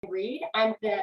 Reid. I'm the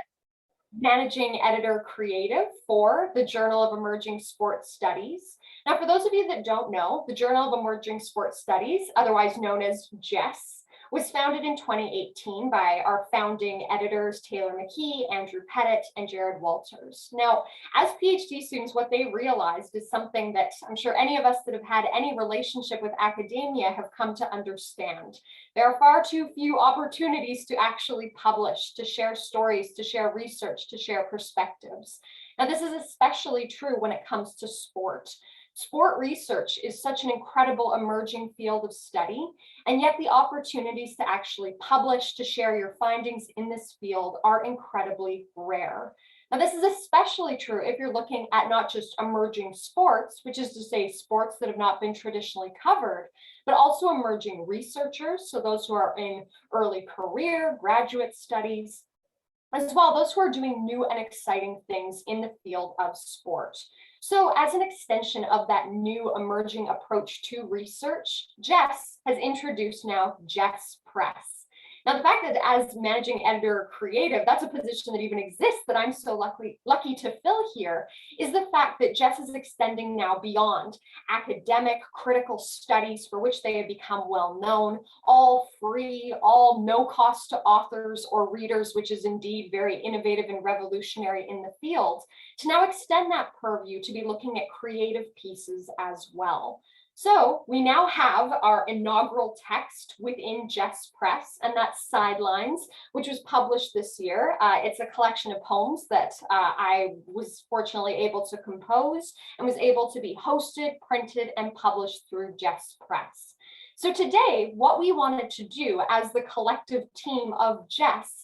managing editor creative for the Journal of Emerging Sports Studies. Now, for those of you that don't know, the Journal of Emerging Sports Studies, otherwise known as JESS, was founded in 2018 by our founding editors, Taylor McKee, Andrew Pettit, and Jared Walters. Now, as PhD students, what they realized is something that I'm sure any of us that have had any relationship with academia have come to understand. There are far too few opportunities to actually publish, to share stories, to share research, to share perspectives. Now, this is especially true when it comes to sport. Sport research is such an incredible emerging field of study, and yet the opportunities to actually publish, to share your findings in this field are incredibly rare. Now, this is especially true if you're looking at not just emerging sports, which is to say sports that have not been traditionally covered, but also emerging researchers, so those who are in early career, graduate studies, as well those who are doing new and exciting things in the field of sport. So as an extension of that new emerging approach to research, JESS has introduced now JESS Press. Now, the fact that as managing editor creative, that's a position that even exists that I'm so lucky to fill here, is the fact that JESS is extending now beyond academic critical studies for which they have become well known, all free, all no cost to authors or readers, which is indeed very innovative and revolutionary in the field, to now extend that purview to be looking at creative pieces as well. So we now have our inaugural text within JESS Press, and that's Sidelines, which was published this year. It's a collection of poems that I was fortunately able to compose and was able to be hosted, printed, and published through JESS Press. So today, what we wanted to do as the collective team of JESS,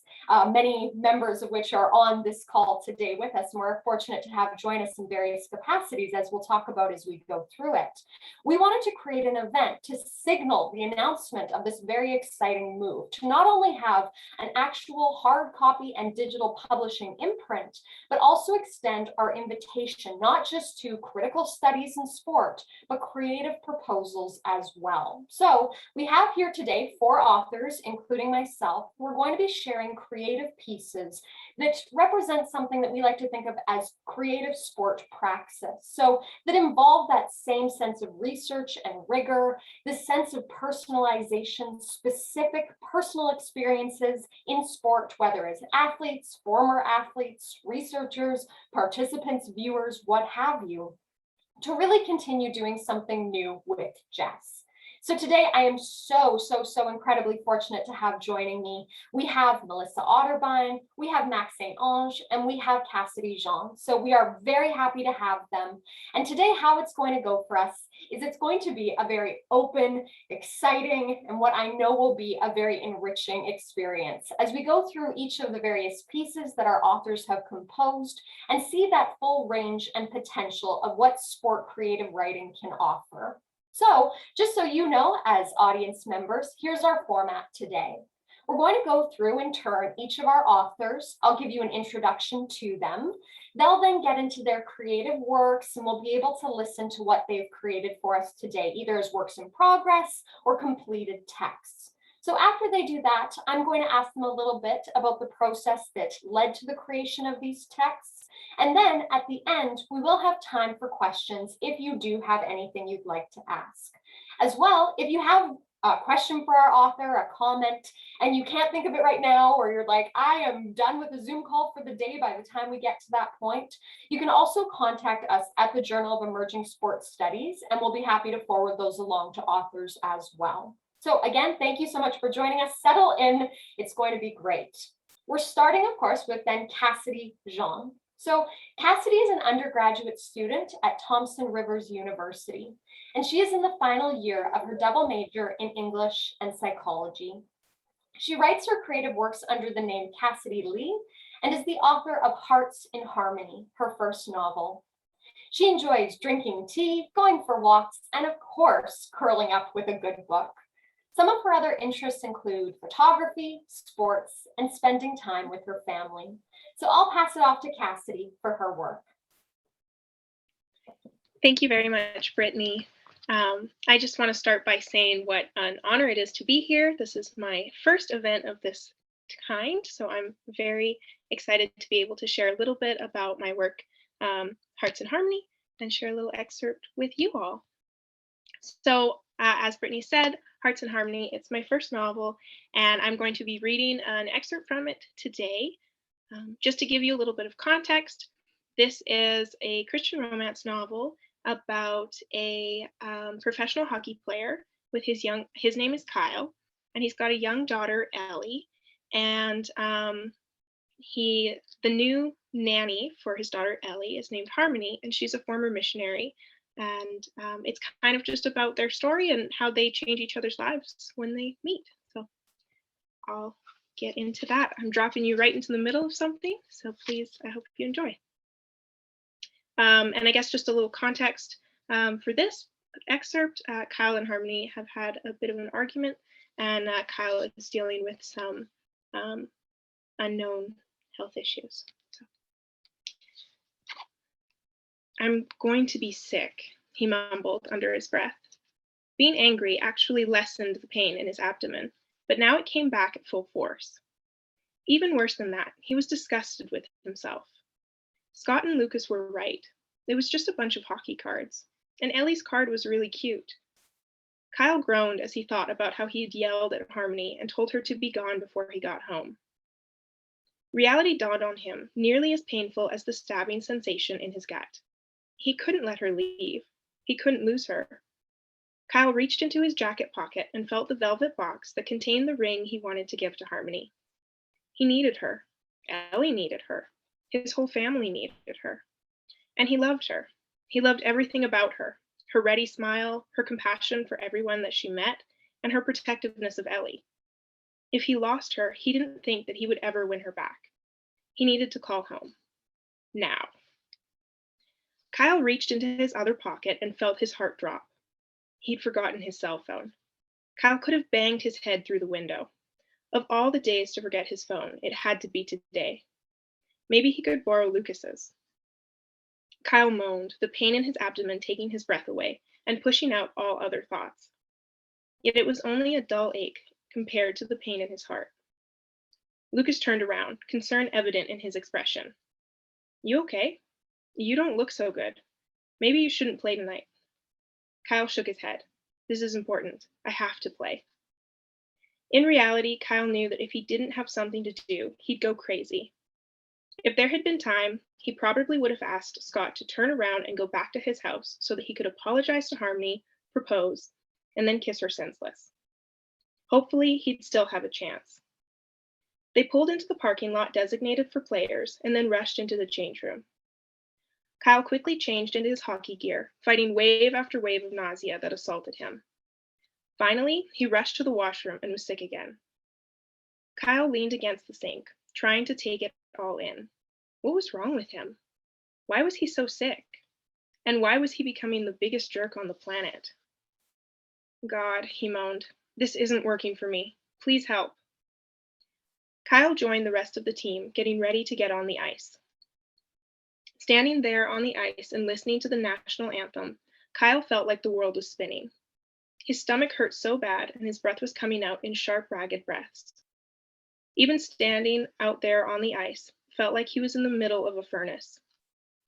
many members of which are on this call today with us, and we're fortunate to have join us in various capacities, as we'll talk about as we go through it. We wanted to create an event to signal the announcement of this very exciting move, to not only have an actual hard copy and digital publishing imprint, but also extend our invitation, not just to critical studies in sport, but creative proposals as well. So we have here today 4 authors, including myself. We're going to be sharing creative pieces that represent something that we like to think of as creative sport praxis. So that involve that same sense of research and rigor, this sense of personalization, specific personal experiences in sport, whether as athletes, former athletes, researchers, participants, viewers, what have you, to really continue doing something new with JESS. So today I am so incredibly fortunate to have joining me. We have Melissa Otterbein, we have Mackenzie St, and we have Cassidy Jean. So we are very happy to have them. And today how it's going to go for us is it's going to be a very open, exciting, and what I know will be a very enriching experience as we go through each of the various pieces that our authors have composed and see that full range and potential of what sport creative writing can offer. So just so you know, as audience members, here's our format today. We're going to go through in turn each of our authors. I'll give you an introduction to them. They'll then get into their creative works and we'll be able to listen to what they've created for us today, either as works in progress or completed texts. So after they do that, I'm going to ask them a little bit about the process that led to the creation of these texts. And then at the end, we will have time for questions if you do have anything you'd like to ask. As well, if you have a question for our author, a comment, and you can't think of it right now, or you're like, I am done with the Zoom call for the day by the time we get to that point, you can also contact us at the Journal of Emerging Sports Studies, and we'll be happy to forward those along to authors as well. So again, thank you so much for joining us. Settle in, it's going to be great. We're starting, of course, with then Cassidy Jean. So Cassidy is an undergraduate student at Thompson Rivers University, and she is in the final year of her double major in English and psychology. She writes her creative works under the name Cassidy Lee and is the author of Hearts in Harmony, her first novel. She enjoys drinking tea, going for walks, and of course, curling up with a good book. Some of her other interests include photography, sports, and spending time with her family. So I'll pass it off to Cassidy for her work. Thank you very much, Brittany. I just want to start by saying what an honor it is to be here. This is my first event of this kind. So I'm very excited to be able to share a little bit about my work, Hearts in Harmony, and share a little excerpt with you all. So, as Brittany said, Hearts in Harmony, it's my first novel, and I'm going to be reading an excerpt from it today. Just to give you a little bit of context, this is a Christian romance novel about a professional hockey player with his name is Kyle, and he's got a young daughter, Ellie, and the new nanny for his daughter Ellie is named Harmony, and she's a former missionary. And it's kind of just about their story and how they change each other's lives when they meet. So I'll get into that. I'm dropping you right into the middle of something, so please, I hope you enjoy. And I guess just a little context for this excerpt, Kyle and Harmony have had a bit of an argument, and Kyle is dealing with some unknown health issues. So. I'm going to be sick, he mumbled under his breath. Being angry actually lessened the pain in his abdomen, but now it came back at full force. Even worse than that, he was disgusted with himself. Scott and Lucas were right. It was just a bunch of hockey cards, and Ellie's card was really cute. Kyle groaned as he thought about how he had yelled at Harmony and told her to be gone before he got home. Reality dawned on him, nearly as painful as the stabbing sensation in his gut. He couldn't let her leave. He couldn't lose her. Kyle reached into his jacket pocket and felt the velvet box that contained the ring he wanted to give to Harmony. He needed her. Ellie needed her. His whole family needed her. And he loved her. He loved everything about her, her ready smile, her compassion for everyone that she met, and her protectiveness of Ellie. If he lost her, he didn't think that he would ever win her back. He needed to call home. Now. Kyle reached into his other pocket and felt his heart drop. He'd forgotten his cell phone. Kyle could have banged his head through the window. Of all the days to forget his phone, it had to be today. Maybe he could borrow Lucas's. Kyle moaned, the pain in his abdomen taking his breath away and pushing out all other thoughts. Yet it was only a dull ache compared to the pain in his heart. Lucas turned around, concern evident in his expression. You okay? You don't look so good. Maybe you shouldn't play tonight. Kyle shook his head. This is important. I have to play. In reality, Kyle knew that if he didn't have something to do, he'd go crazy. If there had been time, he probably would have asked Scott to turn around and go back to his house so that he could apologize to Harmony, propose, and then kiss her senseless. Hopefully, he'd still have a chance. They pulled into the parking lot designated for players and then rushed into the change room. Kyle quickly changed into his hockey gear, fighting wave after wave of nausea that assaulted him. Finally, he rushed to the washroom and was sick again. Kyle leaned against the sink, trying to take it all in. What was wrong with him? Why was he so sick? And why was he becoming the biggest jerk on the planet? God, he moaned, this isn't working for me. Please help. Kyle joined the rest of the team, getting ready to get on the ice. Standing there on the ice and listening to the national anthem, Kyle felt like the world was spinning. His stomach hurt so bad, and his breath was coming out in sharp, ragged breaths. Even standing out there on the ice felt like he was in the middle of a furnace.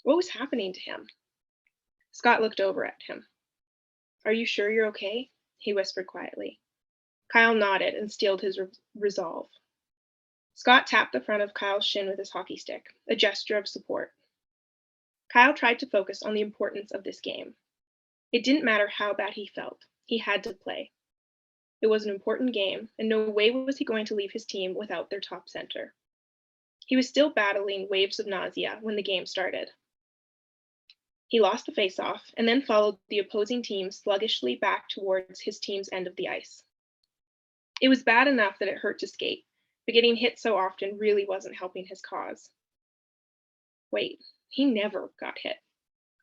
What was happening to him? Scott looked over at him. Are you sure you're okay? He whispered quietly. Kyle nodded and steeled his resolve. Scott tapped the front of Kyle's shin with his hockey stick, a gesture of support. Kyle tried to focus on the importance of this game. It didn't matter how bad he felt. He had to play. It was an important game, and no way was he going to leave his team without their top center. He was still battling waves of nausea when the game started. He lost the faceoff and then followed the opposing team sluggishly back towards his team's end of the ice. It was bad enough that it hurt to skate, but getting hit so often really wasn't helping his cause. Wait, he never got hit.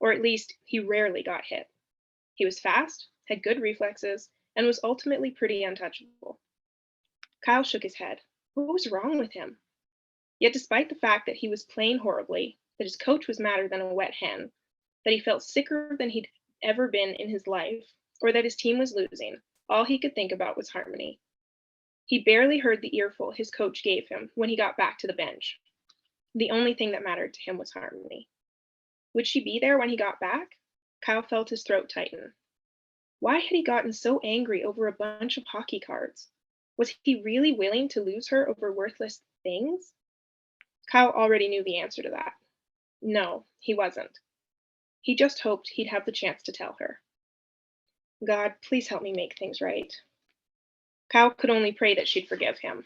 Or at least, he rarely got hit. He was fast, had good reflexes, and was ultimately pretty untouchable. Kyle shook his head. What was wrong with him? Yet despite the fact that he was playing horribly, that his coach was madder than a wet hen, that he felt sicker than he'd ever been in his life, or that his team was losing, all he could think about was Harmony. He barely heard the earful his coach gave him when he got back to the bench. The only thing that mattered to him was Harmony. Would she be there when he got back? Kyle felt his throat tighten. Why had he gotten so angry over a bunch of hockey cards? Was he really willing to lose her over worthless things? Kyle already knew the answer to that. No, he wasn't. He just hoped he'd have the chance to tell her. God, please help me make things right. Kyle could only pray that she'd forgive him.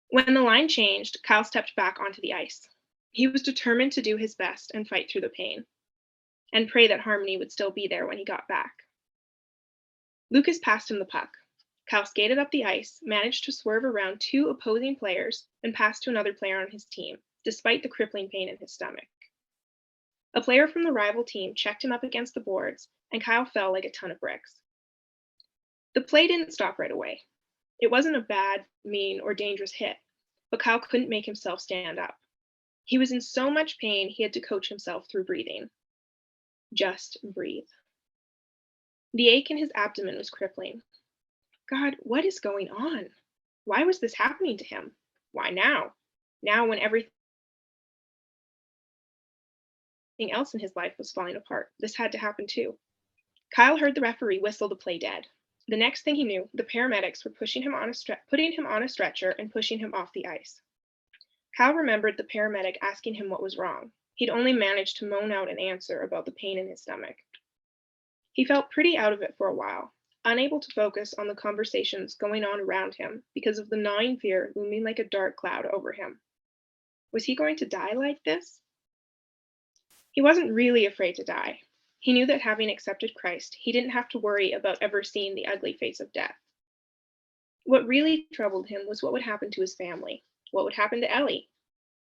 When the line changed, Kyle stepped back onto the ice. He was determined to do his best and fight through the pain, and pray that Harmony would still be there when he got back. Lucas passed him the puck. Kyle skated up the ice, managed to swerve around 2 opposing players, and passed to another player on his team, despite the crippling pain in his stomach. A player from the rival team checked him up against the boards, and Kyle fell like a ton of bricks. The play didn't stop right away. It wasn't a bad, mean, or dangerous hit, but Kyle couldn't make himself stand up. He was in so much pain he had to coach himself through breathing. Just breathe. The ache in his abdomen was crippling. God, what is going on? Why was this happening to him? Why now? Now when everything else in his life was falling apart, this had to happen too. Kyle heard the referee whistle the play dead. The next thing he knew, the paramedics were putting him on a stretcher and pushing him off the ice. Kyle remembered the paramedic asking him what was wrong. He'd only managed to moan out an answer about the pain in his stomach. He felt pretty out of it for a while, unable to focus on the conversations going on around him because of the gnawing fear looming like a dark cloud over him. Was he going to die like this? He wasn't really afraid to die. He knew that having accepted Christ, he didn't have to worry about ever seeing the ugly face of death. What really troubled him was what would happen to his family. What would happen to Ellie?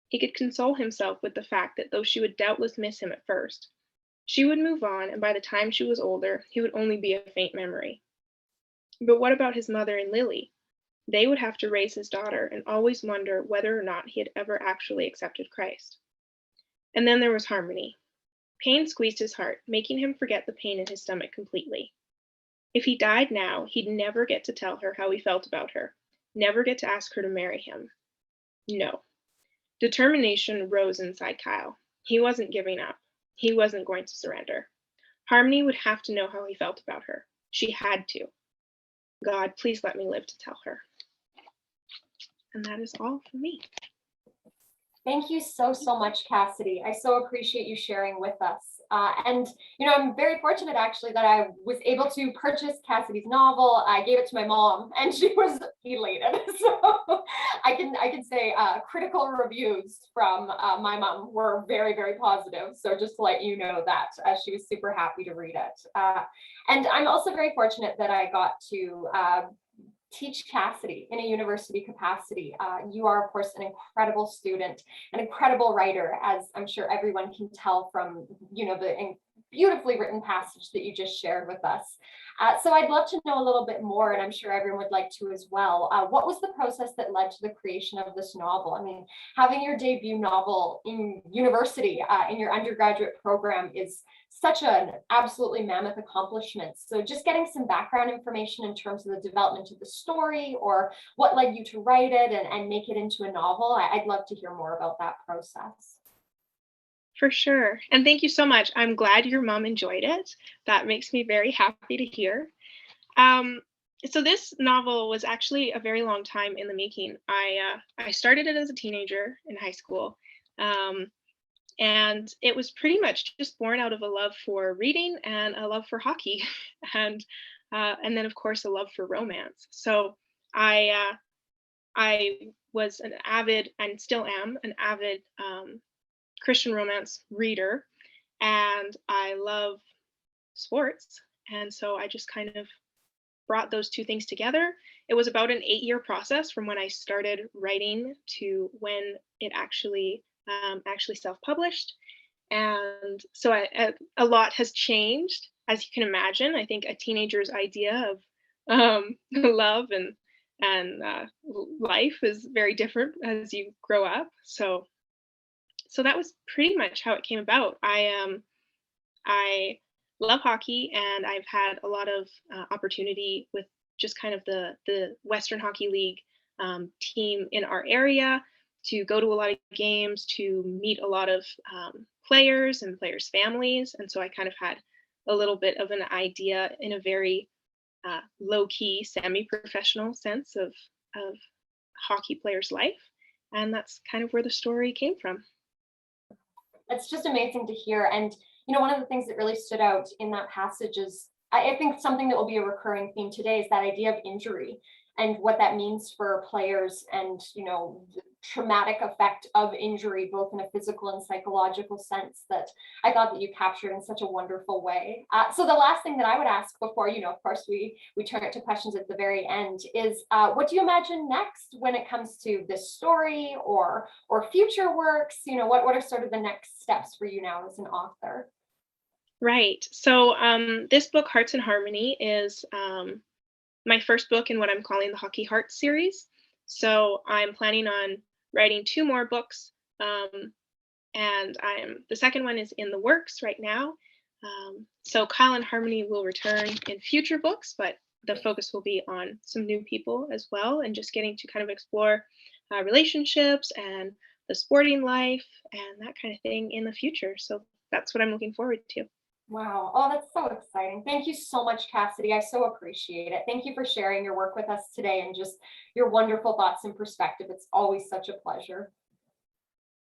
He could console himself with the fact that though she would doubtless miss him at first, she would move on, and by the time she was older, he would only be a faint memory. But what about his mother and Lily? They would have to raise his daughter and always wonder whether or not he had ever actually accepted Christ. And then there was Harmony. Pain squeezed his heart, making him forget the pain in his stomach completely. If he died now, he'd never get to tell her how he felt about her, never get to ask her to marry him. No. Determination rose inside Kyle. He wasn't giving up. He wasn't going to surrender. Harmony would have to know how he felt about her. She had to. God, please let me live to tell her. And that is all for me. Thank you so much, Cassidy. I so appreciate you sharing with us. I'm very fortunate actually that I was able to purchase Cassidy's novel. I gave it to my mom and she was elated. So I can say critical reviews from my mom were very, very positive. So just to let you know that she was super happy to read it. And I'm also very fortunate that I got to teach Cassidy in a university capacity. You are, of course, an incredible student, an incredible writer, as I'm sure everyone can tell from, the beautifully written passage that you just shared with us. So I'd love to know a little bit more, and I'm sure everyone would like to as well. What was the process that led to the creation of this novel? I mean, having your debut novel in university, in your undergraduate program is such an absolutely mammoth accomplishment. So just getting some background information in terms of the development of the story or what led you to write it and make it into a novel, I'd love to hear more about that process. For sure. And thank you so much. I'm glad your mom enjoyed it. That makes me very happy to hear. So this novel was actually a very long time in the making. I started it as a teenager in high school. And it was pretty much just born out of a love for reading and a love for hockey and then of course a love for romance. So I was an avid, and still am an avid Christian romance reader, and I love sports. And so I just kind of brought those two things together. It was about an 8-year process from when I started writing to when it actually self-published. And so a lot has changed, as you can imagine. I think a teenager's idea of love and life is very different as you grow up. So that was pretty much how it came about. I love hockey, and I've had a lot of opportunity with just kind of the Western Hockey League team in our area, to go to a lot of games, to meet a lot of players and players' families. And so I kind of had a little bit of an idea in a very low-key, semi-professional sense of hockey players' life. And that's kind of where the story came from. It's just amazing to hear. And, one of the things that really stood out in that passage is, I think something that will be a recurring theme today is that idea of injury and what that means for players, and, the traumatic effect of injury, both in a physical and psychological sense, that I thought that you captured in such a wonderful way. So the last thing that I would ask before, of course, we turn it to questions at the very end is, what do you imagine next when it comes to this story or future works? What are sort of the next steps for you now as an author? Right. So this book, Hearts in Harmony, is my first book in what I'm calling the Hockey Hearts series. So I'm planning on writing 2 more books, and the second one is in the works right now. So Kyle and Harmony will return in future books, but the focus will be on some new people as well, and just getting to kind of explore relationships and the sporting life and that kind of thing in the future. So that's what I'm looking forward to. Wow. Oh, that's so exciting. Thank you so much, Cassidy. I so appreciate it. Thank you for sharing your work with us today and just your wonderful thoughts and perspective. It's always such a pleasure.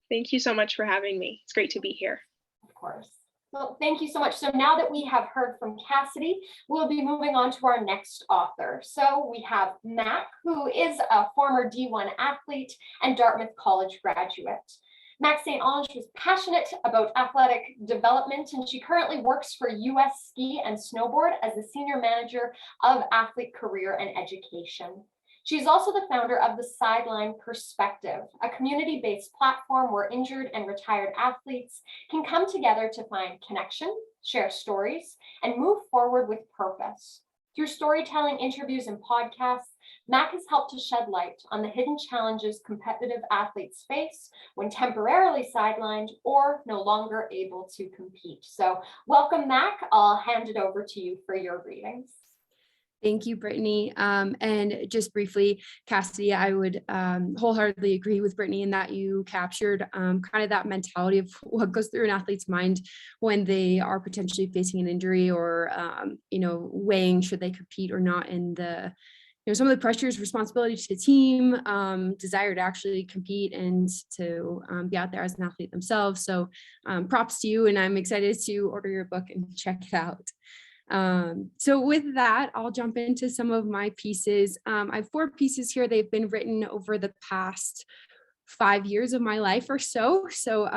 Thank you so much for having me. It's great to be here. Of course. Well, thank you so much. So now that we have heard from Cassidy, we'll be moving on to our next author. So we have Mac, who is a former D1 athlete and Dartmouth College graduate. Mac St. Onge was passionate about athletic development, and she currently works for US Ski and Snowboard as the Senior Manager of Athlete Career and Education. She is also the founder of the Sideline Perspective, a community-based platform where injured and retired athletes can come together to find connection, share stories, and move forward with purpose. Through storytelling, interviews, and podcasts, Mac has helped to shed light on the hidden challenges competitive athletes face when temporarily sidelined or no longer able to compete. So welcome, Mac. I'll hand it over to you for your readings. Thank you, Brittany. And just briefly, Cassidy, I would wholeheartedly agree with Brittany in that you captured kind of that mentality of what goes through an athlete's mind when they are potentially facing an injury or, weighing should they compete or not, in the some of the pressures, responsibility to the team, desire to actually compete and to be out there as an athlete themselves. So props to you, and I'm excited to order your book and check it out. So with that, I'll jump into some of my pieces. I have 4 pieces here. They've been written over the past 5 years of my life or so. So,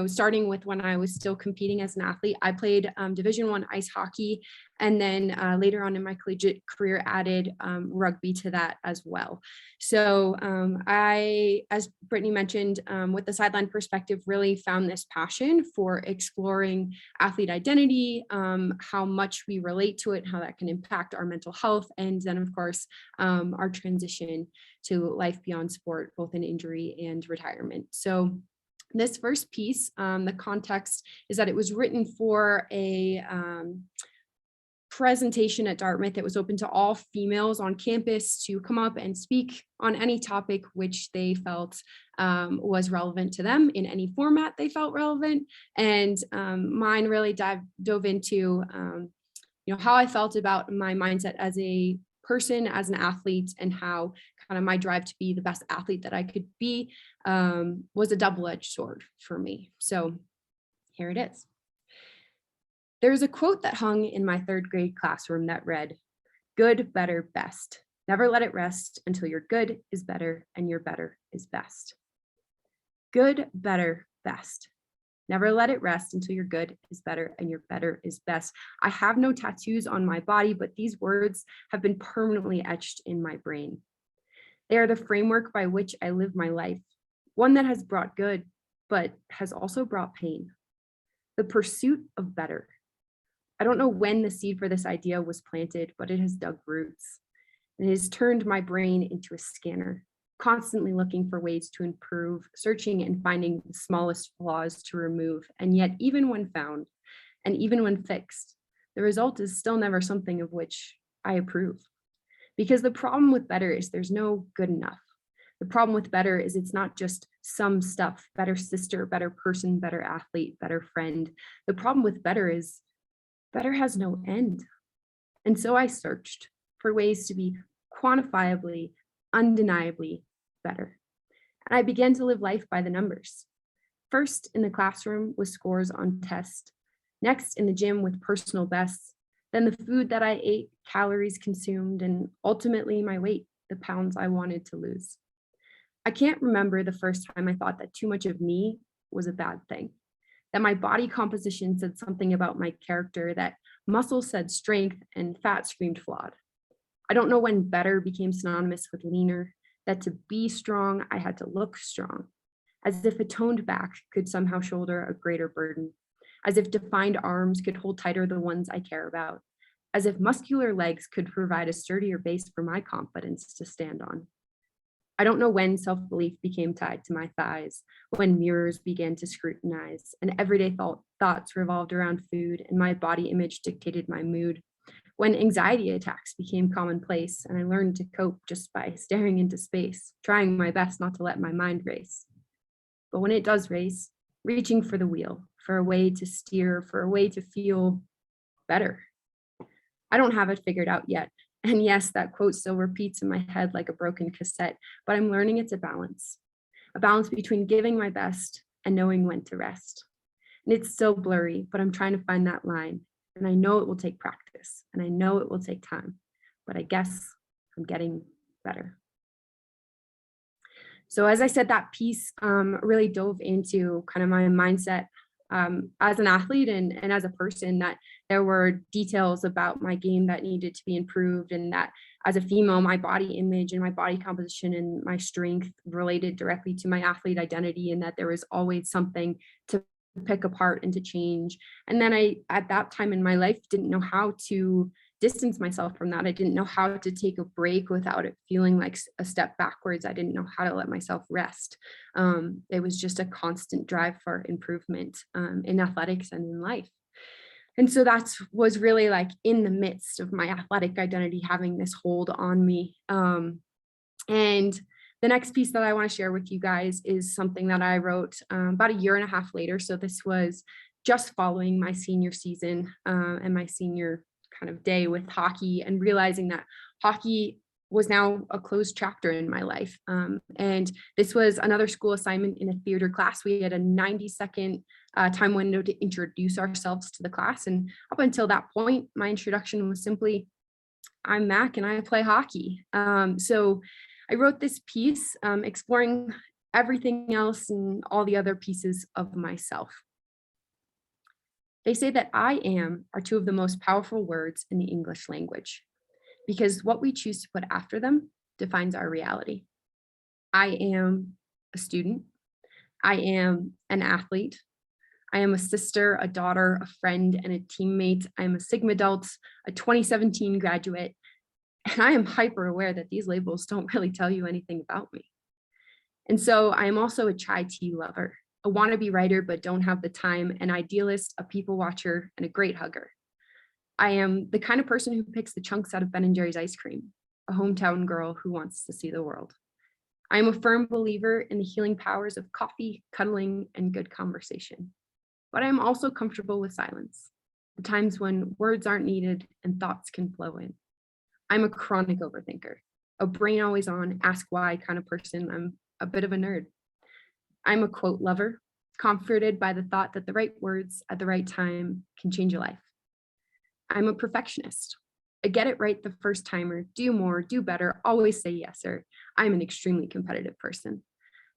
starting with when I was still competing as an athlete, I played Division I ice hockey, and then later on in my collegiate career added rugby to that as well. So I, as Brittany mentioned, with the Sideline Perspective, really found this passion for exploring athlete identity, how much we relate to it, how that can impact our mental health, and then of course our transition to life beyond sport, both in injury and retirement. So this first piece, the context is that it was written for a presentation at Dartmouth that was open to all females on campus to come up and speak on any topic which they felt was relevant to them in any format they felt relevant. And mine really dove into how I felt about my mindset as a person, as an athlete, and how kind of my drive to be the best athlete that I could be was a double-edged sword for me. So here it is. There's a quote that hung in my 3rd grade classroom that read, "Good, better, best. Never let it rest until your good is better and your better is best." Good, better, best. Never let it rest until your good is better and your better is best. I have no tattoos on my body, but these words have been permanently etched in my brain. They are the framework by which I live my life, one that has brought good, but has also brought pain. The pursuit of better. I don't know when the seed for this idea was planted, but it has dug roots. It has turned my brain into a scanner, constantly looking for ways to improve, searching and finding the smallest flaws to remove. And yet, even when found, and even when fixed, the result is still never something of which I approve. Because the problem with better is there's no good enough. The problem with better is it's not just some stuff, better sister, better person, better athlete, better friend. The problem with better is better has no end. And so I searched for ways to be quantifiably, undeniably better. And I began to live life by the numbers. First in the classroom with scores on tests, next in the gym with personal bests, then the food that I ate, calories consumed, and ultimately my weight, the pounds I wanted to lose. I can't remember the first time I thought that too much of me was a bad thing, that my body composition said something about my character, that muscle said strength and fat screamed flawed. I don't know when better became synonymous with leaner, that to be strong, I had to look strong, as if a toned back could somehow shoulder a greater burden, as if defined arms could hold tighter the ones I care about, as if muscular legs could provide a sturdier base for my confidence to stand on. I don't know when self-belief became tied to my thighs, when mirrors began to scrutinize, and everyday thoughts revolved around food, and my body image dictated my mood, when anxiety attacks became commonplace, and I learned to cope just by staring into space, trying my best not to let my mind race. But when it does race, reaching for the wheel, for a way to steer, for a way to feel better. I don't have it figured out yet. And yes, that quote still repeats in my head like a broken cassette, but I'm learning it's a balance between giving my best and knowing when to rest. And it's still blurry, but I'm trying to find that line. And I know it will take practice, and I know it will take time, but I guess I'm getting better. So as I said, that piece really dove into kind of my mindset as an athlete and as a person, that there were details about my game that needed to be improved, and that as a female, my body image and my body composition and my strength related directly to my athlete identity, and that there was always something to pick apart and to change. And then I, at that time in my life, didn't know how to distance myself from that. I didn't know how to take a break without it feeling like a step backwards. I didn't know how to let myself rest. It was just a constant drive for improvement in athletics and in life. And so that was really like in the midst of my athletic identity having this hold on me. And the next piece that I want to share with you guys is something that I wrote about a year and a half later. So this was just following my senior season and my senior kind of day with hockey, and realizing that hockey was now a closed chapter in my life. And this was another school assignment in a theater class. We had a 90-second time window to introduce ourselves to the class. And up until that point, my introduction was simply, I'm Mac and I play hockey. So I wrote this piece exploring everything else and all the other pieces of myself. They say that I am are two of the most powerful words in the English language, because what we choose to put after them defines our reality. I am a student. I am an athlete. I am a sister, a daughter, a friend, and a teammate. I am a Sigma adult, a 2017 graduate, and I am hyper aware that these labels don't really tell you anything about me. And so I am also a chai tea lover, a wannabe writer but don't have the time, an idealist, a people watcher, and a great hugger. I am the kind of person who picks the chunks out of Ben & Jerry's ice cream, a hometown girl who wants to see the world. I am a firm believer in the healing powers of coffee, cuddling, and good conversation. But I'm also comfortable with silence, the times when words aren't needed and thoughts can flow in. I'm a chronic overthinker, a brain always on, ask why kind of person. I'm a bit of a nerd. I'm a quote lover, comforted by the thought that the right words at the right time can change a life. I'm a perfectionist, a get it right the first timer, do more, do better, always say yes, sir. I'm an extremely competitive person.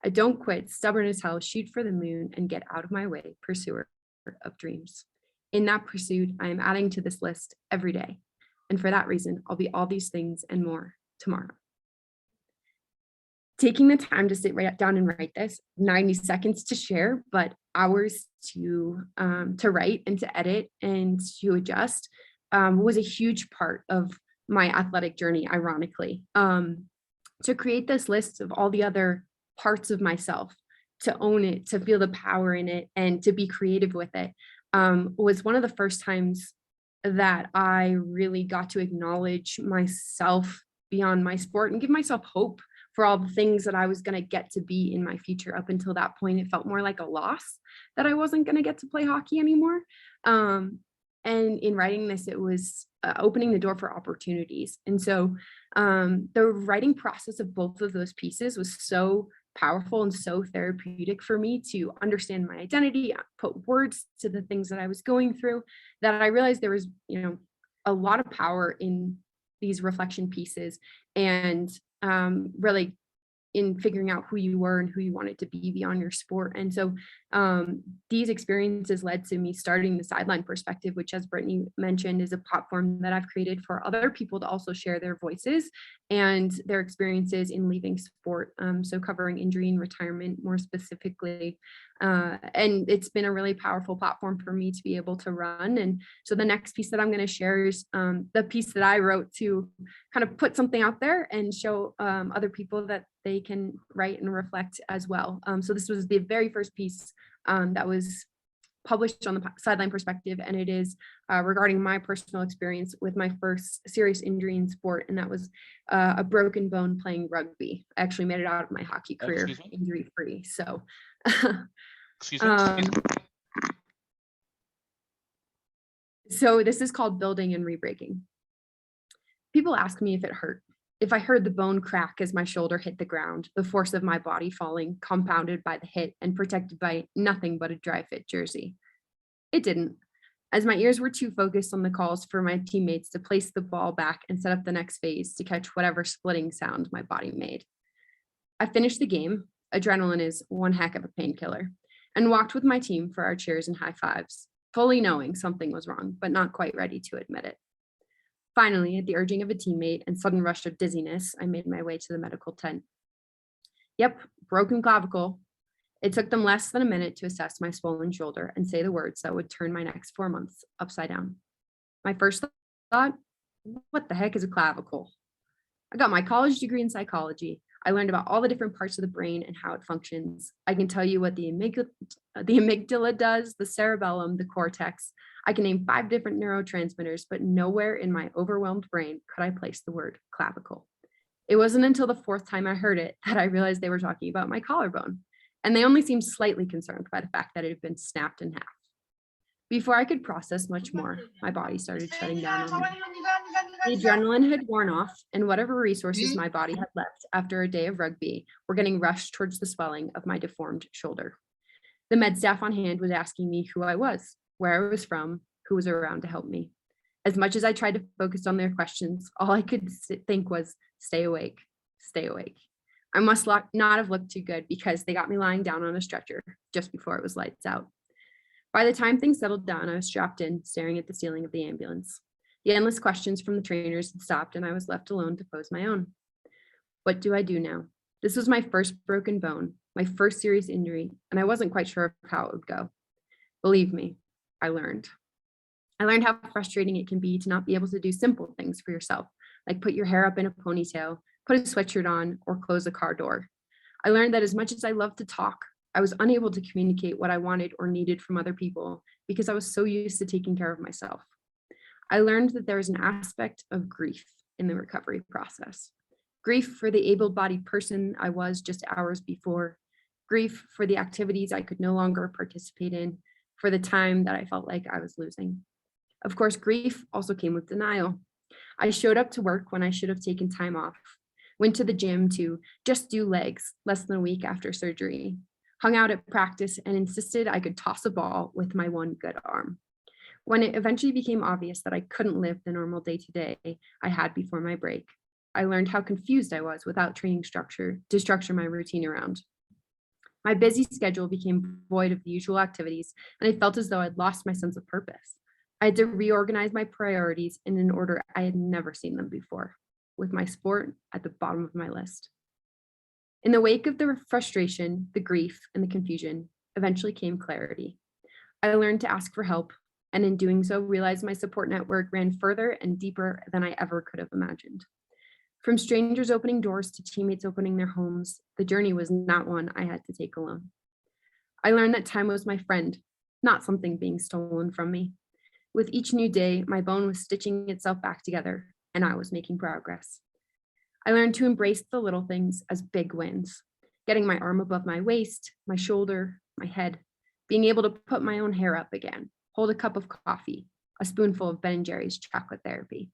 I don't quit, stubborn as hell, shoot for the moon, and get out of my way, pursuer of dreams. In that pursuit, I am adding to this list every day. And for that reason, I'll be all these things and more tomorrow. Taking the time to sit right down and write this, 90 seconds to share, but hours to write and to edit and to adjust was a huge part of my athletic journey, ironically. To create this list of all the other parts of myself, to own it, to feel the power in it, and to be creative with it was one of the first times that I really got to acknowledge myself beyond my sport and give myself hope for all the things that I was going to get to be in my future. Up until that point, it felt more like a loss that I wasn't going to get to play hockey anymore. And in writing this, it was opening the door for opportunities. And so the writing process of both of those pieces was so powerful and so therapeutic for me to understand my identity, put words to the things that I was going through, that I realized there was, a lot of power in these reflection pieces, and really in figuring out who you were and who you wanted to be beyond your sport. And so these experiences led to me starting the Sideline Perspective, which, as Brittany mentioned, is a platform that I've created for other people to also share their voices and their experiences in leaving sport. So covering injury and retirement more specifically. And it's been a really powerful platform for me to be able to run. And so the next piece that I'm going to share is the piece that I wrote to kind of put something out there and show other people that they can write and reflect as well. So this was the very first piece that was published on the Sideline Perspective, and it is regarding my personal experience with my first serious injury in sport, and that was a broken bone playing rugby. I actually made it out of my hockey career injury-free. So, so this is called Building and Rebreaking. People ask me if it hurt. If I heard the bone crack as my shoulder hit the ground, the force of my body falling, compounded by the hit and protected by nothing but a dry fit jersey. It didn't, as my ears were too focused on the calls for my teammates to place the ball back and set up the next phase to catch whatever splitting sound my body made. I finished the game, adrenaline is one heck of a painkiller, and walked with my team for our cheers and high fives, fully knowing something was wrong, but not quite ready to admit it. Finally, at the urging of a teammate and sudden rush of dizziness, I made my way to the medical tent. Yep, broken clavicle. It took them less than a minute to assess my swollen shoulder and say the words that would turn my next 4 months upside down. My first thought, what the heck is a clavicle? I got my college degree in psychology. I learned about all the different parts of the brain and how it functions. I can tell you what the amygdala does, the cerebellum, the cortex. I can name 5 different neurotransmitters, but nowhere in my overwhelmed brain could I place the word clavicle. It wasn't until the 4th time I heard it that I realized they were talking about my collarbone, and they only seemed slightly concerned by the fact that it had been snapped in half. Before I could process much more, my body started shutting down on me. The adrenaline had worn off, and whatever resources my body had left after a day of rugby were getting rushed towards the swelling of my deformed shoulder. The med staff on hand was asking me who I was, where I was from, who was around to help me. As much as I tried to focus on their questions, all I could think was, stay awake, stay awake. I must not have looked too good because they got me lying down on a stretcher just before it was lights out. By the time things settled down, I was strapped in, staring at the ceiling of the ambulance. The endless questions from the trainers had stopped, and I was left alone to pose my own. What do I do now? This was my first broken bone, my first serious injury, and I wasn't quite sure how it would go. Believe me, I learned. I learned how frustrating it can be to not be able to do simple things for yourself, like put your hair up in a ponytail, put a sweatshirt on, or close a car door. I learned that as much as I loved to talk, I was unable to communicate what I wanted or needed from other people because I was so used to taking care of myself. I learned that there is an aspect of grief in the recovery process. Grief for the able-bodied person I was just hours before, grief for the activities I could no longer participate in, for the time that I felt like I was losing. Of course, grief also came with denial. I showed up to work when I should have taken time off, went to the gym to just do legs less than a week after surgery, hung out at practice and insisted I could toss a ball with my one good arm. When it eventually became obvious that I couldn't live the normal day-to-day I had before my break, I learned how confused I was without training structure to structure my routine around. My busy schedule became void of the usual activities, and I felt as though I'd lost my sense of purpose. I had to reorganize my priorities in an order I had never seen them before, with my sport at the bottom of my list. In the wake of the frustration, the grief, and the confusion, eventually came clarity. I learned to ask for help, and in doing so, realized my support network ran further and deeper than I ever could have imagined. From strangers opening doors to teammates opening their homes, the journey was not one I had to take alone. I learned that time was my friend, not something being stolen from me. With each new day, my bone was stitching itself back together, and I was making progress. I learned to embrace the little things as big wins, getting my arm above my waist, my shoulder, my head, being able to put my own hair up again, hold a cup of coffee, a spoonful of Ben & Jerry's chocolate therapy.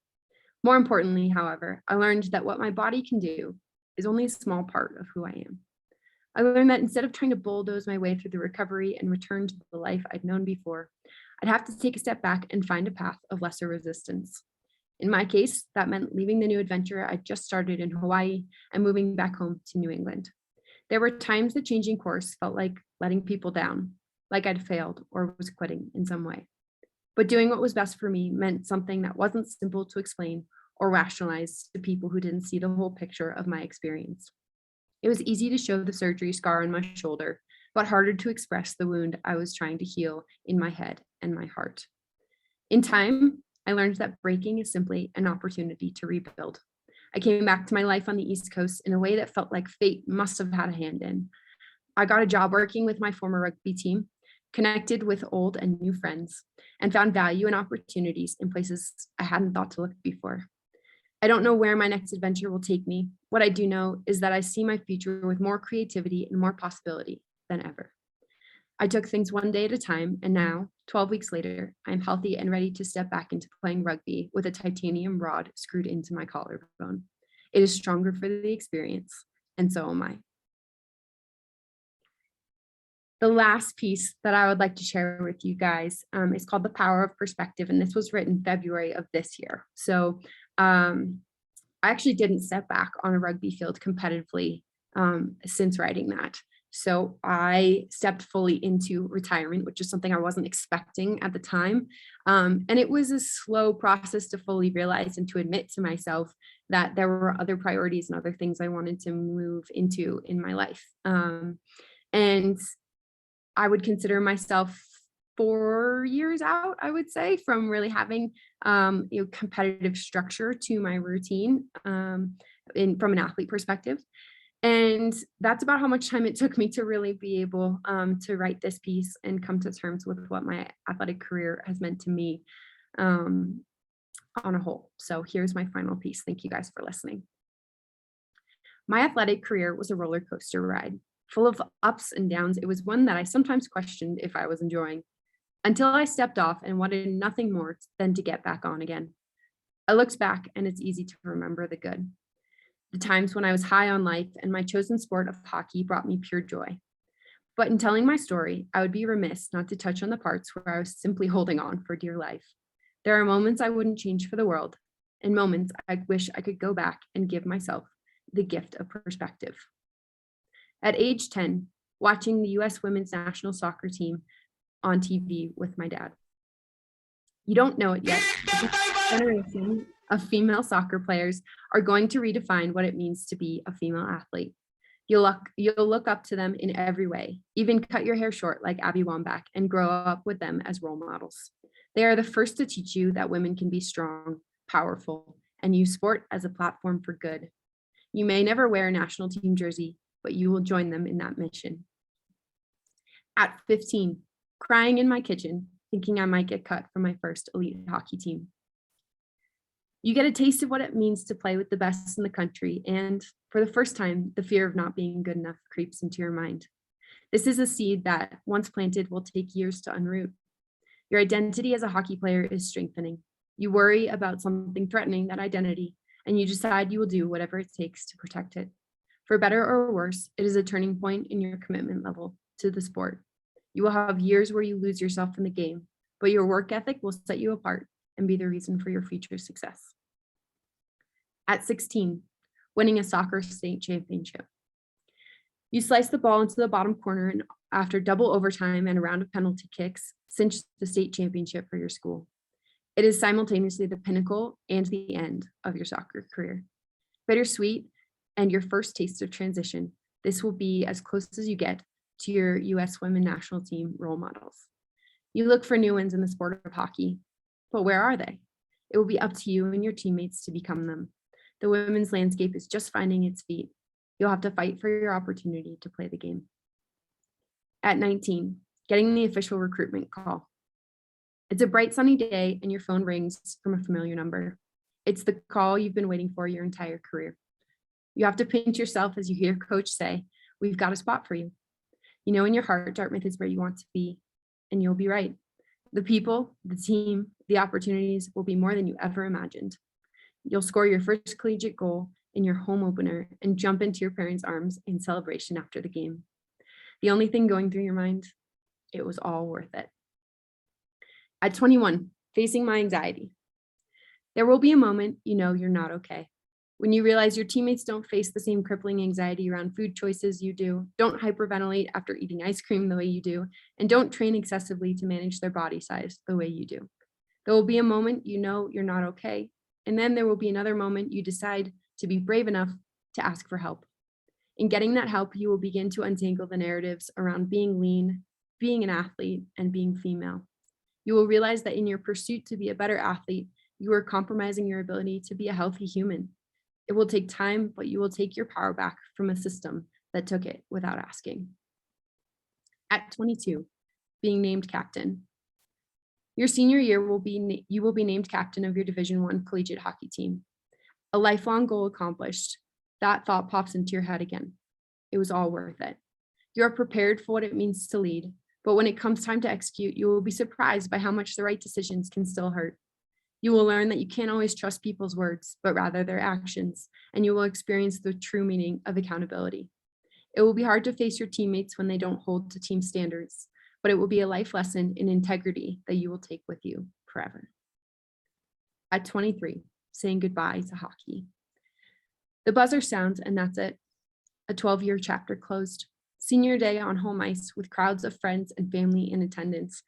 More importantly, however, I learned that what my body can do is only a small part of who I am. I learned that instead of trying to bulldoze my way through the recovery and return to the life I'd known before, I'd have to take a step back and find a path of lesser resistance. In my case, that meant leaving the new adventure I just started in Hawaii and moving back home to New England. There were times that changing course felt like letting people down, like I'd failed or was quitting in some way. But doing what was best for me meant something that wasn't simple to explain or rationalize to people who didn't see the whole picture of my experience. It was easy to show the surgery scar on my shoulder, but harder to express the wound I was trying to heal in my head and my heart. In time, I learned that breaking is simply an opportunity to rebuild. I came back to my life on the East Coast in a way that felt like fate must have had a hand in. I got a job working with my former rugby team, connected with old and new friends, and found value and opportunities in places I hadn't thought to look before. I don't know where my next adventure will take me. What I do know is that I see my future with more creativity and more possibility than ever. I took things one day at a time, and now, 12 weeks later, I'm healthy and ready to step back into playing rugby with a titanium rod screwed into my collarbone. It is stronger for the experience, and so am I. The last piece that I would like to share with you guys is called The Power of Perspective, and this was written February of this year. So I actually didn't step back on a rugby field competitively since writing that. So I stepped fully into retirement, which is something I wasn't expecting at the time. And it was a slow process to fully realize and to admit to myself that there were other priorities and other things I wanted to move into in my life. And I would consider myself 4 years out, I would say, from really having competitive structure to my routine from an athlete perspective. And that's about how much time it took me to really be able to write this piece and come to terms with what my athletic career has meant to me on a whole. So here's my final piece. Thank you guys for listening. My athletic career was a roller coaster ride, full of ups and downs. It was one that I sometimes questioned if I was enjoying, until I stepped off and wanted nothing more than to get back on again. I looked back and it's easy to remember the good. The times when I was high on life and my chosen sport of hockey brought me pure joy. But in telling my story, I would be remiss not to touch on the parts where I was simply holding on for dear life. There are moments I wouldn't change for the world, and moments I wish I could go back and give myself the gift of perspective. At age 10, watching the US women's national soccer team on TV with my dad. You don't know it yet, but this generation of female soccer players are going to redefine what it means to be a female athlete. You'll look up to them in every way, even cut your hair short like Abby Wambach and grow up with them as role models. They are the first to teach you that women can be strong, powerful, and use sport as a platform for good. You may never wear a national team jersey, but you will join them in that mission. At 15, crying in my kitchen, thinking I might get cut from my first elite hockey team. You get a taste of what it means to play with the best in the country, and for the first time, the fear of not being good enough creeps into your mind. This is a seed that, once planted, will take years to unroot. Your identity as a hockey player is strengthening. You worry about something threatening that identity, and you decide you will do whatever it takes to protect it. For better or worse, it is a turning point in your commitment level to the sport. You will have years where you lose yourself in the game, but your work ethic will set you apart and be the reason for your future success. At 16, winning a soccer state championship. You slice the ball into the bottom corner, and after double overtime and a round of penalty kicks, cinch the state championship for your school. It is simultaneously the pinnacle and the end of your soccer career. Bittersweet and your first taste of transition, this will be as close as you get to your US women national team role models. You look for new ones in the sport of hockey, but where are they? It will be up to you and your teammates to become them. The women's landscape is just finding its feet. You'll have to fight for your opportunity to play the game. At 19, getting the official recruitment call. It's a bright sunny day and your phone rings from a familiar number. It's the call you've been waiting for your entire career. You have to pinch yourself as you hear coach say, we've got a spot for you. You know in your heart, Dartmouth is where you want to be, and you'll be right. The people, the team, the opportunities will be more than you ever imagined. You'll score your first collegiate goal in your home opener and jump into your parents' arms in celebration after the game. The only thing going through your mind, it was all worth it. At 21, facing my anxiety. There will be a moment you know you're not okay. When you realize your teammates don't face the same crippling anxiety around food choices you do, don't hyperventilate after eating ice cream the way you do, and don't train excessively to manage their body size the way you do. There will be a moment you know you're not okay, and then there will be another moment you decide to be brave enough to ask for help. In getting that help, you will begin to untangle the narratives around being lean, being an athlete, and being female. You will realize that in your pursuit to be a better athlete, you are compromising your ability to be a healthy human. It will take time, but you will take your power back from a system that took it without asking. At 22, being named captain. Your senior year you will be named captain of your Division I collegiate hockey team. A lifelong goal accomplished. That thought pops into your head again. It was all worth it. You are prepared for what it means to lead, but when it comes time to execute, you will be surprised by how much the right decisions can still hurt. You will learn that you can't always trust people's words, but rather their actions, and you will experience the true meaning of accountability. It will be hard to face your teammates when they don't hold to team standards, but it will be a life lesson in integrity that you will take with you forever. At 23, saying goodbye to hockey. The buzzer sounds, and that's it. A 12-year chapter closed. Senior day on home ice with crowds of friends and family in attendance.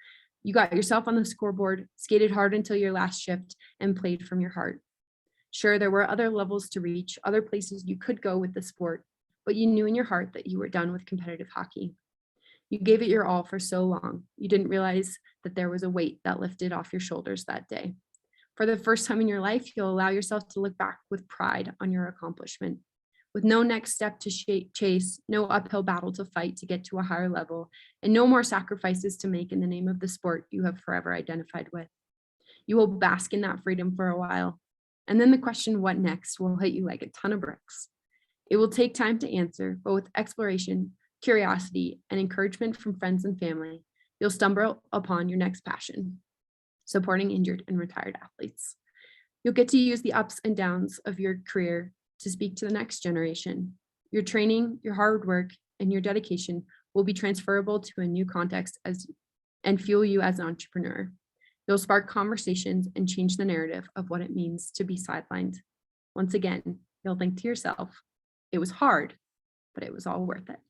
You got yourself on the scoreboard, skated hard until your last shift, and played from your heart. Sure, there were other levels to reach, other places you could go with the sport, but you knew in your heart that you were done with competitive hockey. You gave it your all for so long, you didn't realize that there was a weight that lifted off your shoulders that day. For the first time in your life, you'll allow yourself to look back with pride on your accomplishment. With no next step to chase, no uphill battle to fight to get to a higher level, and no more sacrifices to make in the name of the sport you have forever identified with. You will bask in that freedom for a while, and then the question, what next, will hit you like a ton of bricks. It will take time to answer, but with exploration, curiosity, and encouragement from friends and family, you'll stumble upon your next passion, supporting injured and retired athletes. You'll get to use the ups and downs of your career to speak to the next generation. Your training, your hard work, and your dedication will be transferable to a new context and fuel you as an entrepreneur. You'll spark conversations and change the narrative of what it means to be sidelined. Once again, you'll think to yourself, it was hard, but it was all worth it.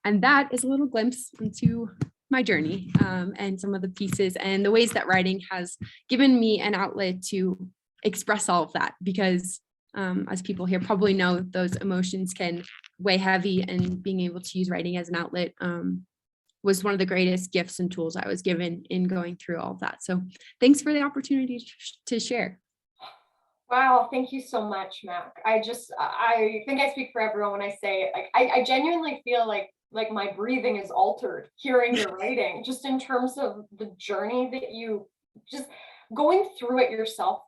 And that is a little glimpse into my journey and some of the pieces and the ways that writing has given me an outlet to express all of that, because as people here probably know, those emotions can weigh heavy, and being able to use writing as an outlet was one of the greatest gifts and tools I was given in going through all of that. So thanks for the opportunity to share. Wow, thank you so much, Mac. I think I speak for everyone when I say, like, I genuinely feel like my breathing is altered hearing your writing, just in terms of the journey that you just going through it yourself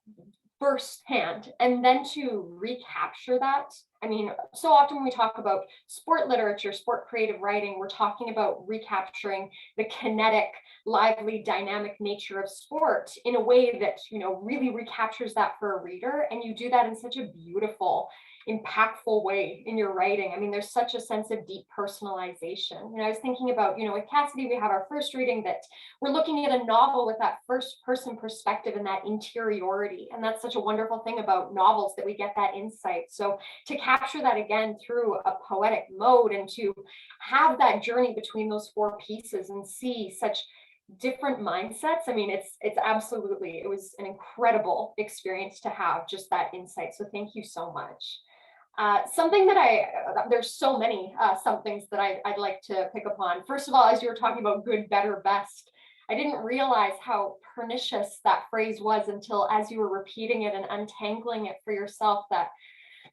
firsthand, and then to recapture that. I mean, so often when we talk about sport literature, sport creative writing, we're talking about recapturing the kinetic, lively, dynamic nature of sport in a way that, really recaptures that for a reader. And you do that in such a beautiful, impactful way in your writing. I mean, there's such a sense of deep personalization. I was thinking about, with Cassidy, we have our first reading that we're looking at a novel with that first person perspective and that interiority. And that's such a wonderful thing about novels, that we get that insight. So to capture that again through a poetic mode, and to have that journey between those four pieces and see such different mindsets. I mean, it was an incredible experience to have just that insight. So thank you so much. Something that there's so many somethings that I'd like to pick upon. First of all, as you were talking about good, better, best, I didn't realize how pernicious that phrase was until as you were repeating it and untangling it for yourself, that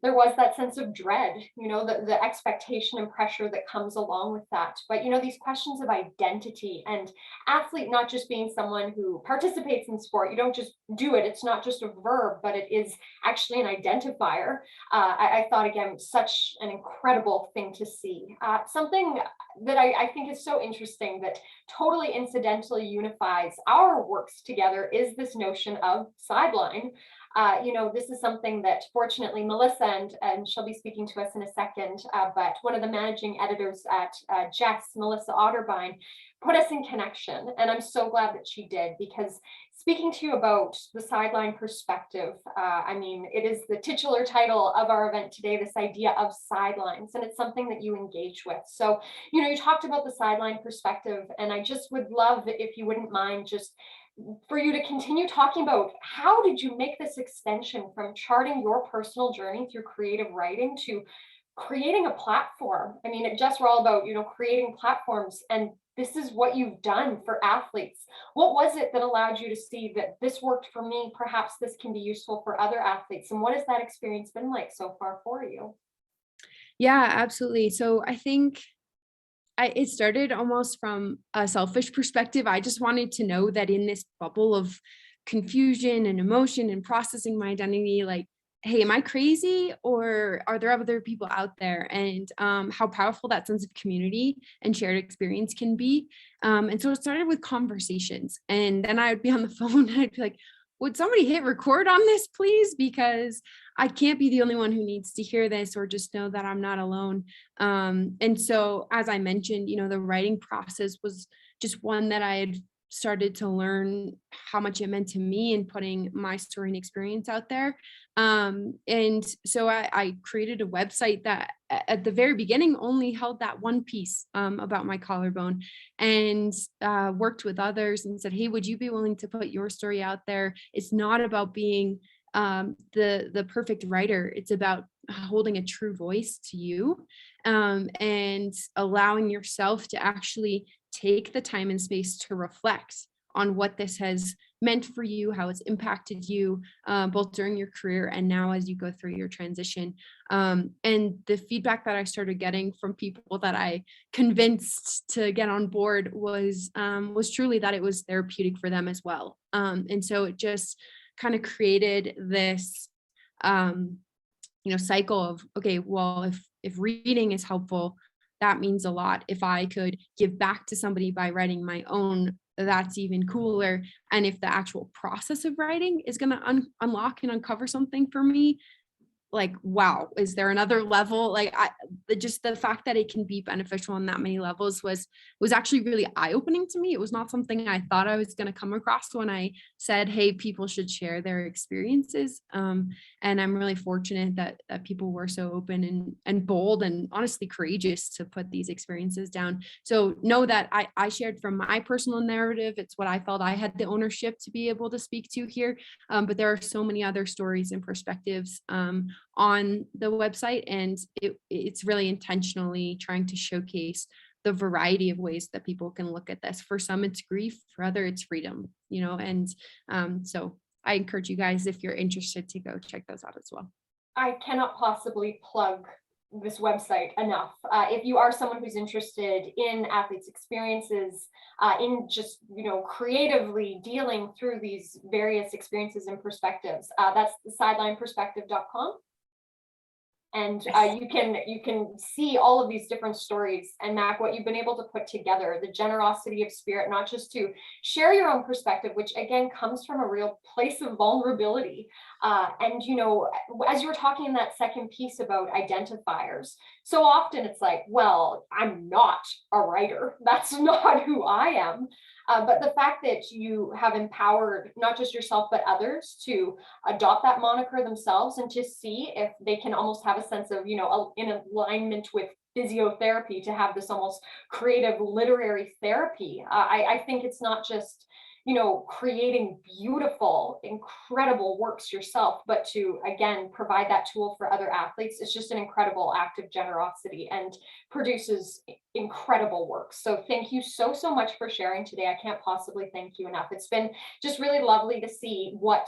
there was that sense of dread, the expectation and pressure that comes along with that. But, these questions of identity and athlete not just being someone who participates in sport, you don't just do it, it's not just a verb, but it is actually an identifier. I thought, again, such an incredible thing to see. Something that I think is so interesting that totally incidentally unifies our works together is this notion of sideline. This is something that fortunately Melissa, and she'll be speaking to us in a second, but one of the managing editors at JESS, Melissa Otterbein, put us in connection. And I'm so glad that she did, because speaking to you about the sideline perspective, it is the titular title of our event today, this idea of sidelines, and it's something that you engage with. So, you talked about the sideline perspective, and I just would love if you wouldn't mind just for you to continue talking about how did you make this extension from charting your personal journey through creative writing to creating a platform. At JESS, we're all about, creating platforms, and this is what you've done for athletes. What was it that allowed you to see that this worked for me? Perhaps this can be useful for other athletes. And what has that experience been like so far for you? Yeah, absolutely. So I think it started almost from a selfish perspective. I just wanted to know that in this bubble of confusion and emotion and processing my identity, like, hey, am I crazy, or are there other people out there? And how powerful that sense of community and shared experience can be. And so it started with conversations, and then I would be on the phone and I'd be like, would somebody hit record on this, please? Because I can't be the only one who needs to hear this, or just know that I'm not alone. And so, as I mentioned, the writing process was just one that I had started to learn how much it meant to me in putting my story and experience out there. And so I created a website that at the very beginning only held that one piece about my collarbone, and worked with others and said, hey, would you be willing to put your story out there? It's not about being the perfect writer. It's about holding a true voice to you, and allowing yourself to actually take the time and space to reflect on what this has meant for you, how it's impacted you, both during your career and now as you go through your transition. And the feedback that I started getting from people that I convinced to get on board was truly that it was therapeutic for them as well. And so it just kind of created this cycle of, okay, well, if reading is helpful, that means a lot. If I could give back to somebody by writing my own, that's even cooler. And if the actual process of writing is going to unlock and uncover something for me, like, wow, is there another level? Like, just the fact that it can be beneficial on that many levels was actually really eye-opening to me. It was not something I thought I was going to come across when I said, hey, people should share their experiences. And I'm really fortunate that people were so open and bold and honestly courageous to put these experiences down. So know that I shared from my personal narrative. It's what I felt I had the ownership to be able to speak to here. But there are so many other stories and perspectives on the website, and it's really intentionally trying to showcase the variety of ways that people can look at this. For some it's grief, for other it's freedom, and so I encourage you guys, if you're interested, to go check those out as well. I cannot possibly plug this website enough. If you are someone who's interested in athletes' experiences, in just, creatively dealing through these various experiences and perspectives, that's sidelineperspective.com. And you can see all of these different stories, and Mac, what you've been able to put together, the generosity of spirit, not just to share your own perspective, which again comes from a real place of vulnerability. And as you were talking in that second piece about identifiers, so often it's like, well, I'm not a writer. That's not who I am. But the fact that you have empowered not just yourself, but others to adopt that moniker themselves, and to see if they can almost have a sense of, in alignment with physiotherapy, to have this almost creative literary therapy. I think it's not just, creating beautiful, incredible works yourself, but to, again, provide that tool for other athletes. It's just an incredible act of generosity and produces incredible works. So thank you so much for sharing today. I can't possibly thank you enough. It's been just really lovely to see what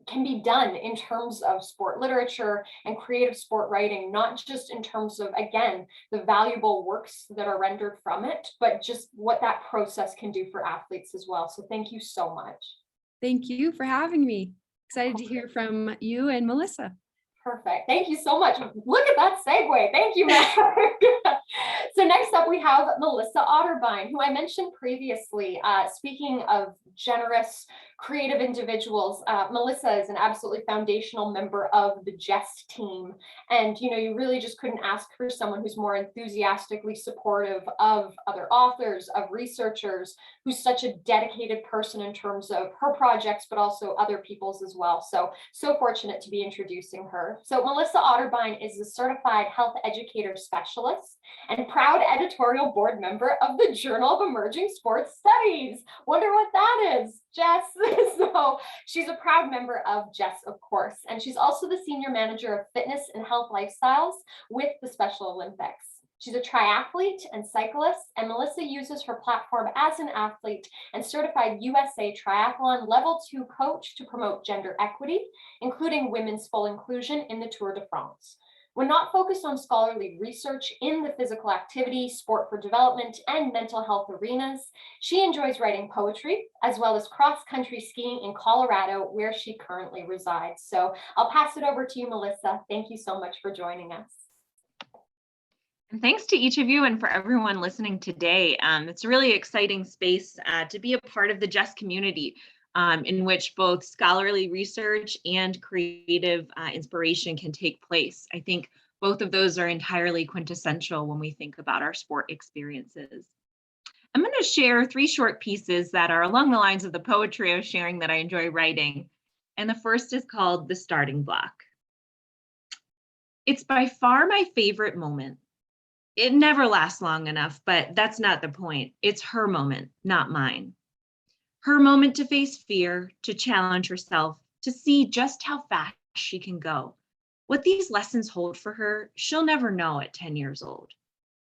can be done in terms of sport literature and creative sport writing, not just in terms of, again, the valuable works that are rendered from it, but just what that process can do for athletes as well. So thank you so much. Thank you for having me. Excited to hear from you and Melissa. Perfect. Thank you so much. Look at that segue. Thank you, Matt. So next up, we have Melissa Otterbein, who I mentioned previously. Speaking of generous, creative individuals, Melissa is an absolutely foundational member of the JESS team. And, you know, you really just couldn't ask for someone who's more enthusiastically supportive of other authors, of researchers, who's such a dedicated person in terms of her projects, but also other people's as well. So fortunate to be introducing her. So Melissa Otterbein is a certified health educator specialist and proud editorial board member of the Journal of Emerging Sports Studies. Wonder what that is, Jess. So she's a proud member of JESS, of course, and she's also the senior manager of fitness and health lifestyles with the Special Olympics. She's a triathlete and cyclist, and Melissa uses her platform as an athlete and certified USA Triathlon Level 2 coach to promote gender equity, including women's full inclusion in the Tour de France. When not focused on scholarly research in the physical activity, sport for development, and mental health arenas, she enjoys writing poetry, as well as cross-country skiing in Colorado, where she currently resides. So I'll pass it over to you, Melissa. Thank you so much for joining us. And thanks to each of you and for everyone listening today. It's a really exciting space to be a part of the JESS community, in which both scholarly research and creative inspiration can take place. I think both of those are entirely quintessential when we think about our sport experiences. I'm going to share 3 short pieces that are along the lines of the poetry I was sharing that I enjoy writing. And the first is called The Starting Block. It's by far my favorite moment. It never lasts long enough, but that's not the point. It's her moment, not mine. Her moment to face fear, to challenge herself, to see just how fast she can go. What these lessons hold for her, she'll never know at 10 years old.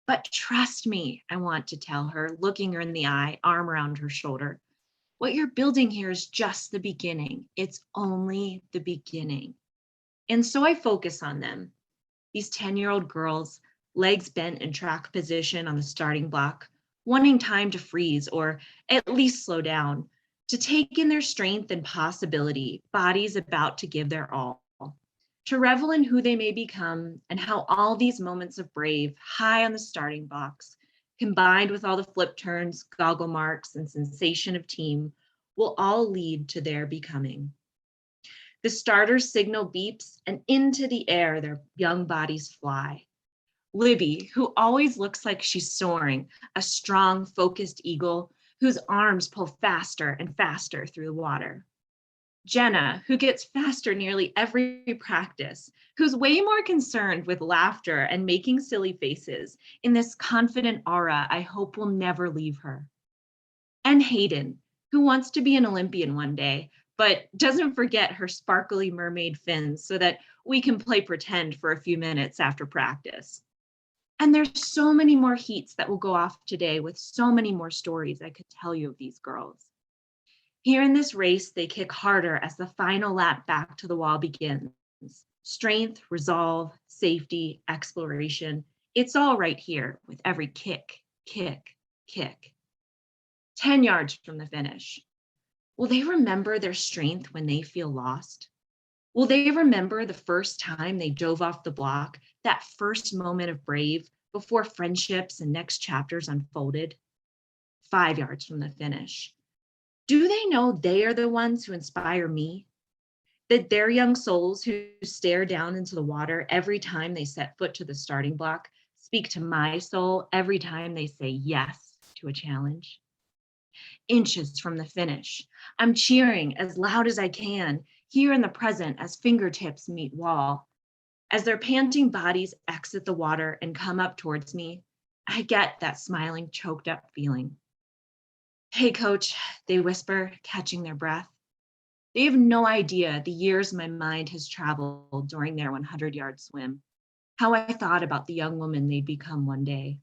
But trust me, I want to tell her, looking her in the eye, arm around her shoulder. What you're building here is just the beginning. It's only the beginning. And so I focus on them. These 10-year-old girls, legs bent in track position on the starting block, wanting time to freeze or at least slow down, to take in their strength and possibility, bodies about to give their all, to revel in who they may become and how all these moments of brave, high on the starting box, combined with all the flip turns, goggle marks, and sensation of team, will all lead to their becoming. The starter's signal beeps, and into the air their young bodies fly. Libby, who always looks like she's soaring, a strong, focused eagle whose arms pull faster and faster through the water. Jenna, who gets faster nearly every practice, who's way more concerned with laughter and making silly faces in this confident aura I hope will never leave her. And Hayden, who wants to be an Olympian one day, but doesn't forget her sparkly mermaid fins so that we can play pretend for a few minutes after practice. And there's so many more heats that will go off today with so many more stories I could tell you of these girls. Here in this race, they kick harder as the final lap back to the wall begins. Strength, resolve, safety, exploration. It's all right here with every kick, kick, kick. 10 yards from the finish. Will they remember their strength when they feel lost? Will they remember the first time they dove off the block, that first moment of brave before friendships and next chapters unfolded? 5 yards from the finish. Do they know they are the ones who inspire me? That their young souls who stare down into the water every time they set foot to the starting block speak to my soul every time they say yes to a challenge? Inches from the finish, I'm cheering as loud as I can, here in the present as fingertips meet wall. As their panting bodies exit the water and come up towards me, I get that smiling, choked up feeling. Hey, coach, they whisper, catching their breath. They have no idea the years my mind has traveled during their 100-yard swim, how I thought about the young woman they'd become one day.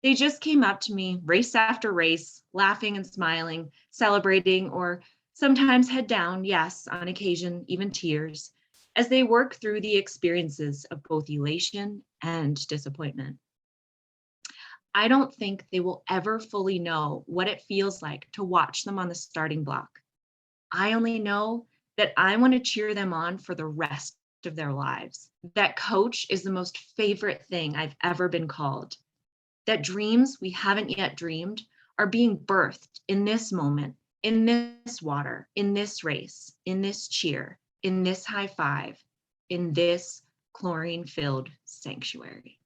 They just came up to me, race after race, laughing and smiling, celebrating, or sometimes head down, yes, on occasion, even tears, as they work through the experiences of both elation and disappointment. I don't think they will ever fully know what it feels like to watch them on the starting block. I only know that I want to cheer them on for the rest of their lives. That coach is the most favorite thing I've ever been called. That dreams we haven't yet dreamed are being birthed in this moment, in this water, in this race, in this cheer, in this high five, in this chlorine-filled sanctuary.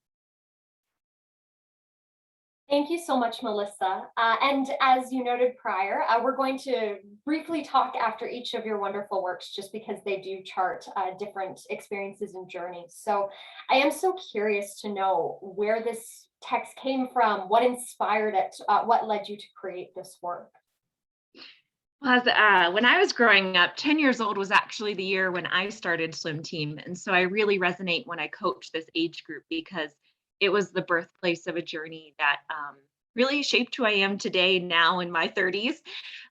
Thank you so much, Melissa. And as you noted prior, we're going to briefly talk after each of your wonderful works, just because they do chart different experiences and journeys. So I am so curious to know where this text came from, what inspired it, what led you to create this work? Well, when I was growing up, 10 years old was actually the year when I started swim team. And so I really resonate when I coach this age group, because it was the birthplace of a journey that really shaped who I am today, now in my 30s.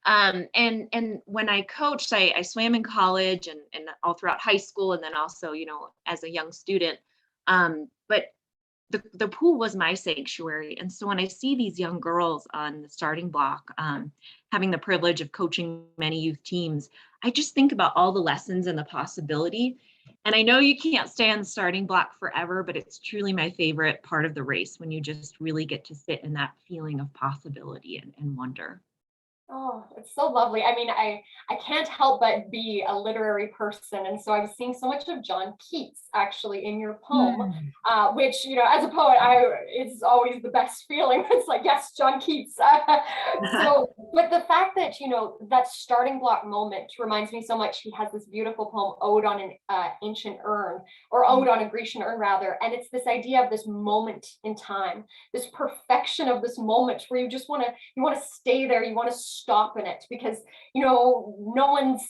And when I coached, I swam in college and all throughout high school, and then also, as a young student. But the pool was my sanctuary. And so when I see these young girls on the starting block, having the privilege of coaching many youth teams, I just think about all the lessons and the possibility. And I know you can't stay on the starting block forever, but it's truly my favorite part of the race, when you just really get to sit in that feeling of possibility and wonder. Oh, it's so lovely. I mean, I can't help but be a literary person. And so I was seeing so much of John Keats actually in your poem, which, as a poet, it's always the best feeling. It's like, yes, John Keats. So, but the fact that, that starting block moment reminds me so much. He has this beautiful poem, Ode on an Ancient Urn, or Ode on a Grecian Urn, rather. And it's this idea of this moment in time, this perfection of this moment where you just want to stay there. You want to stop in it, because no one's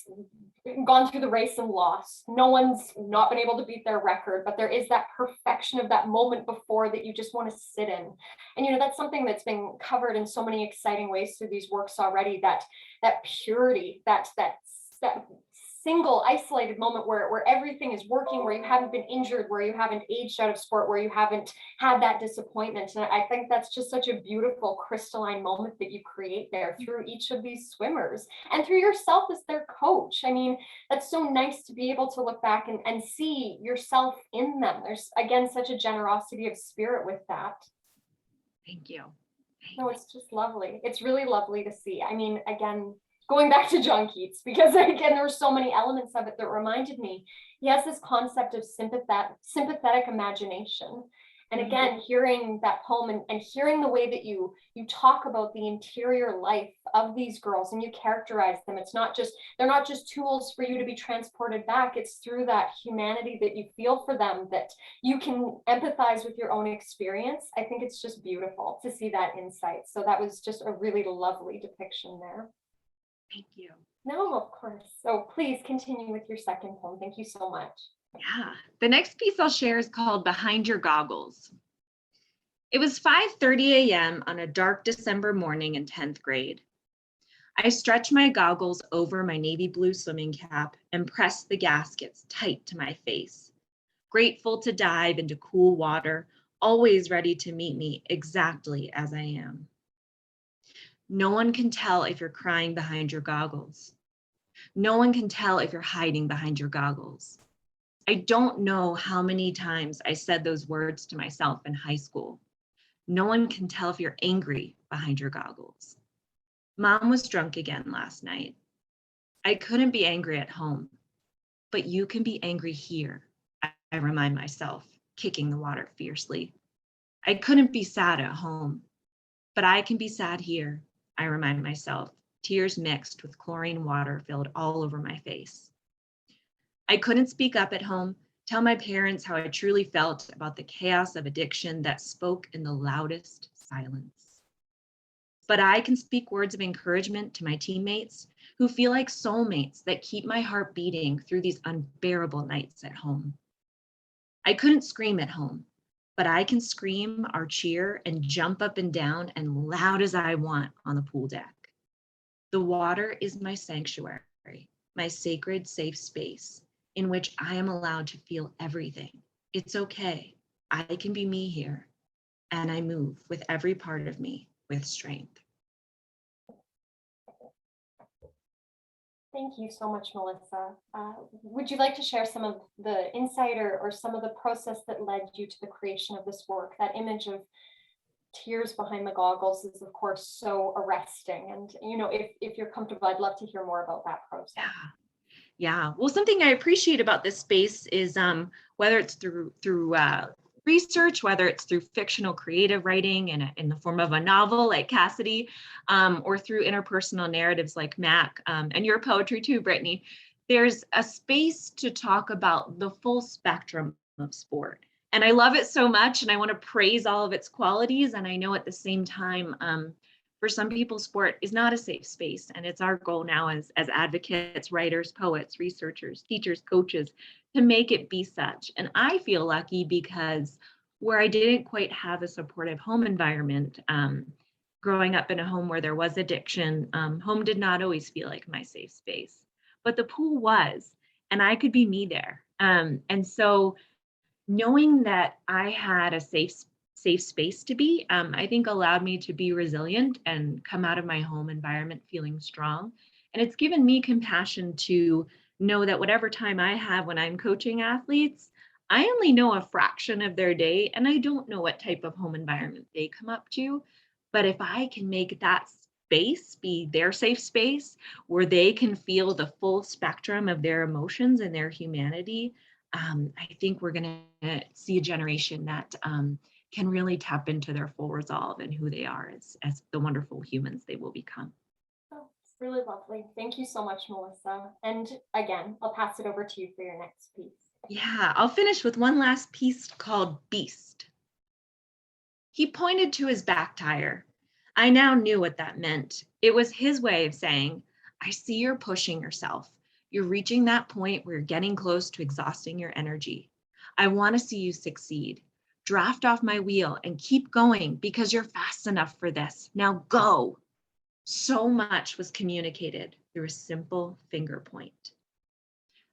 gone through the race and lost. No one's not been able to beat their record, but there is that perfection of that moment before that you just want to sit in. And that's something that's been covered in so many exciting ways through these works already, that purity, that single isolated moment where everything is working, where you haven't been injured, where you haven't aged out of sport, where you haven't had that disappointment. And I think that's just such a beautiful crystalline moment that you create there through each of these swimmers and through yourself as their coach. I mean, that's so nice to be able to look back and see yourself in them. There's, again, such a generosity of spirit with that. Thank you. No, it's just lovely. It's really lovely to see. I mean, again, going back to John Keats, because again, there were so many elements of it that reminded me. He has this concept of sympathetic imagination. And again, hearing that poem and hearing the way that you talk about the interior life of these girls and you characterize them, they're not just tools for you to be transported back. It's through that humanity that you feel for them that you can empathize with your own experience. I think it's just beautiful to see that insight. So that was just a really lovely depiction there. Thank you. No, of course. So please continue with your second poem. Thank you so much. Yeah. The next piece I'll share is called Behind Your Goggles. It was 5:30 a.m. on a dark December morning in 10th grade. I stretched my goggles over my navy blue swimming cap and pressed the gaskets tight to my face, grateful to dive into cool water, always ready to meet me exactly as I am. No one can tell if you're crying behind your goggles. No one can tell if you're hiding behind your goggles. I don't know how many times I said those words to myself in high school. No one can tell if you're angry behind your goggles. Mom was drunk again last night. I couldn't be angry at home, but you can be angry here, I remind myself, kicking the water fiercely. I couldn't be sad at home, but I can be sad here, I remind myself, tears mixed with chlorine water filled all over my face. I couldn't speak up at home, tell my parents how I truly felt about the chaos of addiction that spoke in the loudest silence. But I can speak words of encouragement to my teammates who feel like soulmates that keep my heart beating through these unbearable nights at home. I couldn't scream at home, but I can scream or cheer and jump up and down and loud as I want on the pool deck. The water is my sanctuary, my sacred safe space in which I am allowed to feel everything. It's okay. I can be me here. And I move with every part of me with strength. Thank you so much, Melissa. Would you like to share some of the insight or some of the process that led you to the creation of this work? That image of tears behind the goggles is, of course, so arresting. And, you know, if you're comfortable, I'd love to hear more about that process. Yeah. Well, something I appreciate about this space is whether it's through research, whether it's through fictional creative writing in the form of a novel like Cassidy, or through interpersonal narratives like Mac, and your poetry too, Brittany, there's a space to talk about the full spectrum of sport. And I love it so much, and I want to praise all of its qualities. And I know at the same time, for some people, sport is not a safe space. And it's our goal now as advocates, writers, poets, researchers, teachers, coaches, to make it be such. And I feel lucky because where I didn't quite have a supportive home environment, growing up in a home where there was addiction, home did not always feel like my safe space, but the pool was, and I could be me there. And so knowing that I had a safe space to be, I think allowed me to be resilient and come out of my home environment feeling strong. And it's given me compassion to know that whatever time I have when I'm coaching athletes, I only know a fraction of their day, and I don't know what type of home environment they come up to. But if I can make that space be their safe space where they can feel the full spectrum of their emotions and their humanity, I think we're going to see a generation that can really tap into their full resolve and who they are as the wonderful humans they will become. Oh, it's really lovely. Thank you so much, Melissa. And again, I'll pass it over to you for your next piece. Yeah, I'll finish with one last piece called Beast. He pointed to his back tire. I now knew what that meant. It was his way of saying, I see you're pushing yourself. You're reaching that point where you're getting close to exhausting your energy. I want to see you succeed. Draft off my wheel and keep going because you're fast enough for this. Now go. So much was communicated through a simple finger point.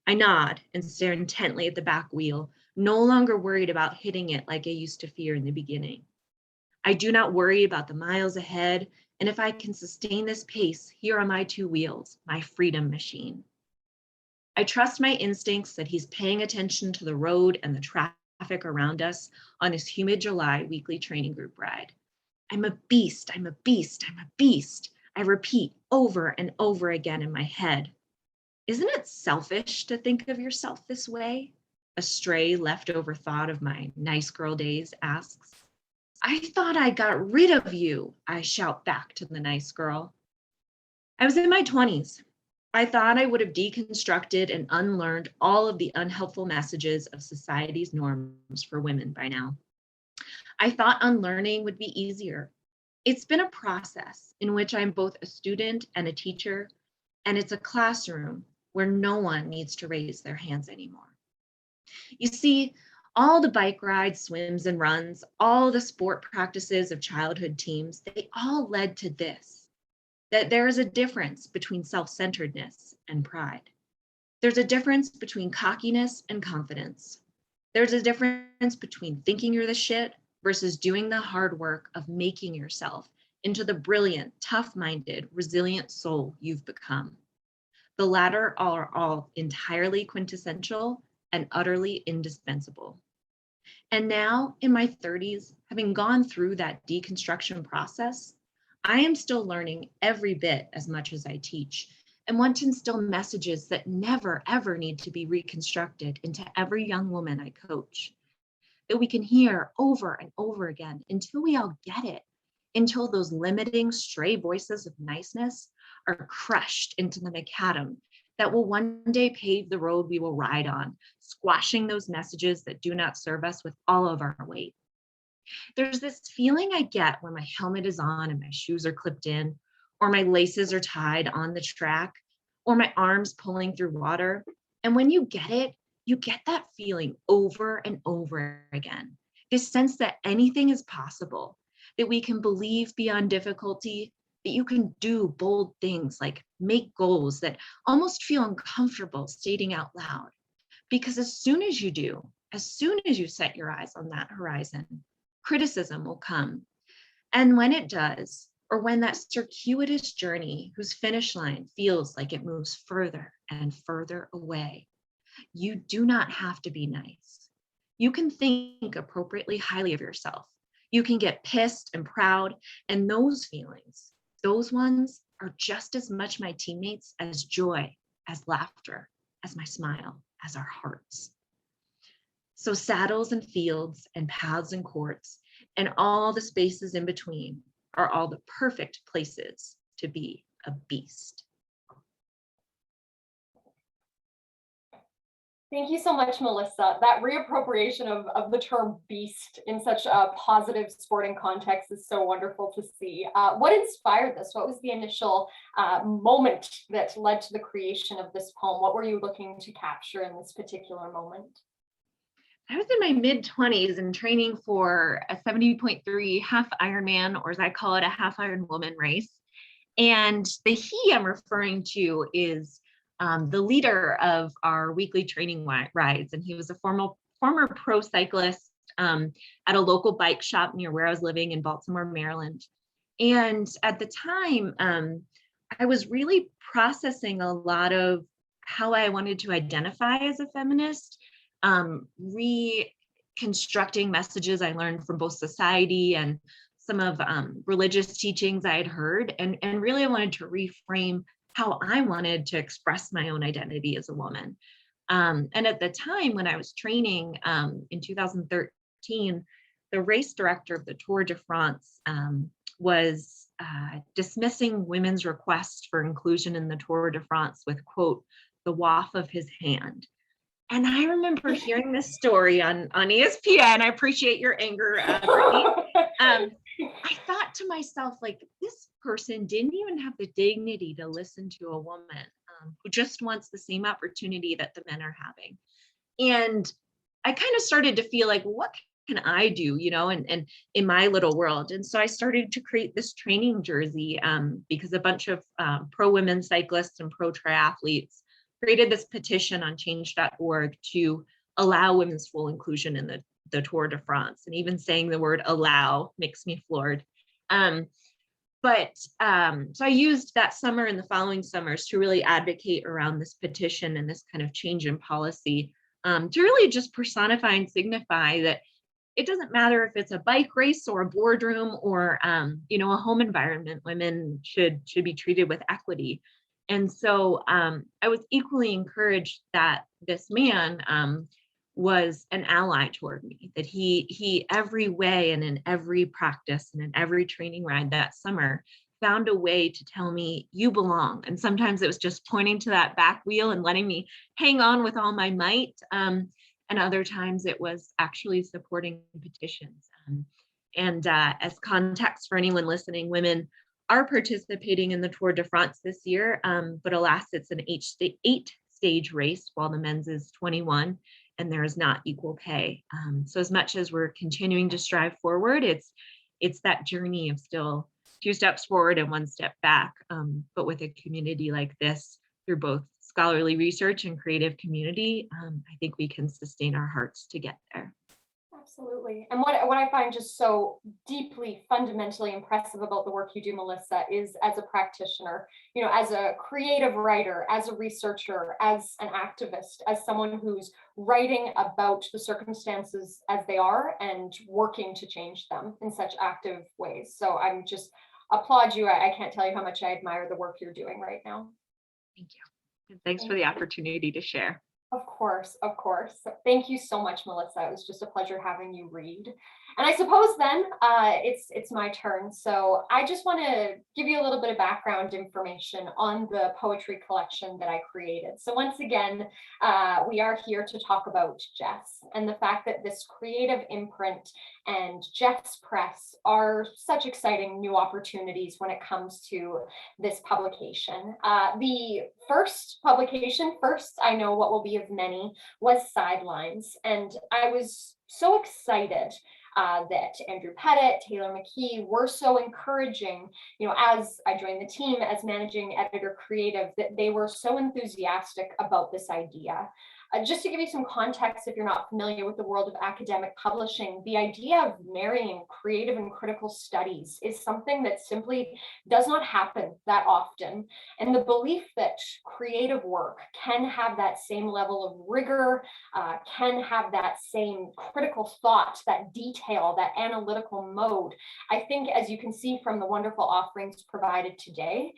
I nod and stare intently at the back wheel, no longer worried about hitting it like I used to fear in the beginning. I do not worry about the miles ahead, and if I can sustain this pace, here are my two wheels, my freedom machine. I trust my instincts that he's paying attention to the road and the traffic around us on his humid July weekly training group ride. I'm a beast, I'm a beast, I'm a beast. I repeat over and over again in my head. Isn't it selfish to think of yourself this way? A stray leftover thought of my nice girl days asks. I thought I got rid of you, I shout back to the nice girl. I was in my 20s. I thought I would have deconstructed and unlearned all of the unhelpful messages of society's norms for women by now. I thought unlearning would be easier. It's been a process in which I'm both a student and a teacher, and it's a classroom where no one needs to raise their hands anymore. You see, all the bike rides, swims, and runs, all the sport practices of childhood teams, they all led to this, that there is a difference between self-centeredness and pride. There's a difference between cockiness and confidence. There's a difference between thinking you're the shit versus doing the hard work of making yourself into the brilliant, tough-minded, resilient soul you've become. The latter are all entirely quintessential and utterly indispensable. And now in my 30s, having gone through that deconstruction process, I am still learning every bit as much as I teach and want to instill messages that never, ever need to be reconstructed into every young woman I coach, that we can hear over and over again until we all get it, until those limiting stray voices of niceness are crushed into the macadam that will one day pave the road we will ride on, squashing those messages that do not serve us with all of our weight. There's this feeling I get when my helmet is on and my shoes are clipped in, or my laces are tied on the track, or my arms pulling through water. And when you get it, you get that feeling over and over again. This sense that anything is possible, that we can believe beyond difficulty, that you can do bold things like make goals that almost feel uncomfortable stating out loud. Because as soon as you do, as soon as you set your eyes on that horizon, criticism will come. And when it does, or when that circuitous journey whose finish line feels like it moves further and further away, you do not have to be nice. You can think appropriately highly of yourself. You can get pissed and proud, and those feelings, those ones are just as much my teammates as joy, as laughter, as my smile, as our hearts. So saddles and fields and paths and courts and all the spaces in between are all the perfect places to be a beast. Thank you so much, Melissa. That reappropriation of the term beast in such a positive sporting context is so wonderful to see. What inspired this? What was the initial moment that led to the creation of this poem? What were you looking to capture in this particular moment? I was in my mid-20s and training for a 70.3 half Ironman, or as I call it, a half Iron woman race. And the he I'm referring to is the leader of our weekly training rides. And he was a former pro cyclist at a local bike shop near where I was living in Baltimore, Maryland. And at the time, I was really processing a lot of how I wanted to identify as a feminist, reconstructing messages I learned from both society and some of religious teachings I had heard. And really I wanted to reframe how I wanted to express my own identity as a woman. And at the time when I was training in 2013, the race director of the Tour de France was dismissing women's requests for inclusion in the Tour de France with, quote, the waft of his hand. And I remember hearing this story on ESPN. I appreciate your anger, Brittany. I thought to myself, like, this person didn't even have the dignity to listen to a woman who just wants the same opportunity that the men are having. And I kind of started to feel like, what can I do, and in my little world? And so I started to create this training jersey because a bunch of pro women cyclists and pro triathletes created this petition on change.org to allow women's full inclusion in the Tour de France. And even saying the word allow makes me floored. So I used that summer and the following summers to really advocate around this petition and this kind of change in policy, to really just personify and signify that it doesn't matter if it's a bike race or a boardroom or a home environment, women should be treated with equity. And so I was equally encouraged that this man was an ally toward me, that he every way and in every practice and in every training ride that summer found a way to tell me you belong. And sometimes it was just pointing to that back wheel and letting me hang on with all my might. And other times it was actually supporting petitions. As context for anyone listening, women are participating in the Tour de France this year, but alas, it's an 8-stage race while the men's is 21, and there is not equal pay. So as much as we're continuing to strive forward, it's that journey of still 2 steps forward and 1 step back, but with a community like this, through both scholarly research and creative community, I think we can sustain our hearts to get there. Absolutely. And what I find just so deeply, fundamentally impressive about the work you do, Melissa, is as a practitioner, as a creative writer, as a researcher, as an activist, as someone who's writing about the circumstances as they are and working to change them in such active ways. So I'm just applaud you. I can't tell you how much I admire the work you're doing right now. Thank you. And thanks for the opportunity to share. Of course, of course. Thank you so much, Melissa. It was just a pleasure having you read. And I suppose then it's my turn. So I just want to give you a little bit of background information on the poetry collection that I created. So once again, we are here to talk about JESS and the fact that this creative imprint and JESS Press are such exciting new opportunities when it comes to this publication. The first publication, I know what will be of many, was Sidelines. And I was so excited that Andrew Pettit, Taylor McKee were so encouraging, as I joined the team as managing editor creative, that they were so enthusiastic about this idea. Just to give you some context, if you're not familiar with the world of academic publishing, the idea of marrying creative and critical studies is something that simply does not happen that often. And the belief that creative work can have that same level of rigor, can have that same critical thought, that detail, that analytical mode, I think, as you can see from the wonderful offerings provided today,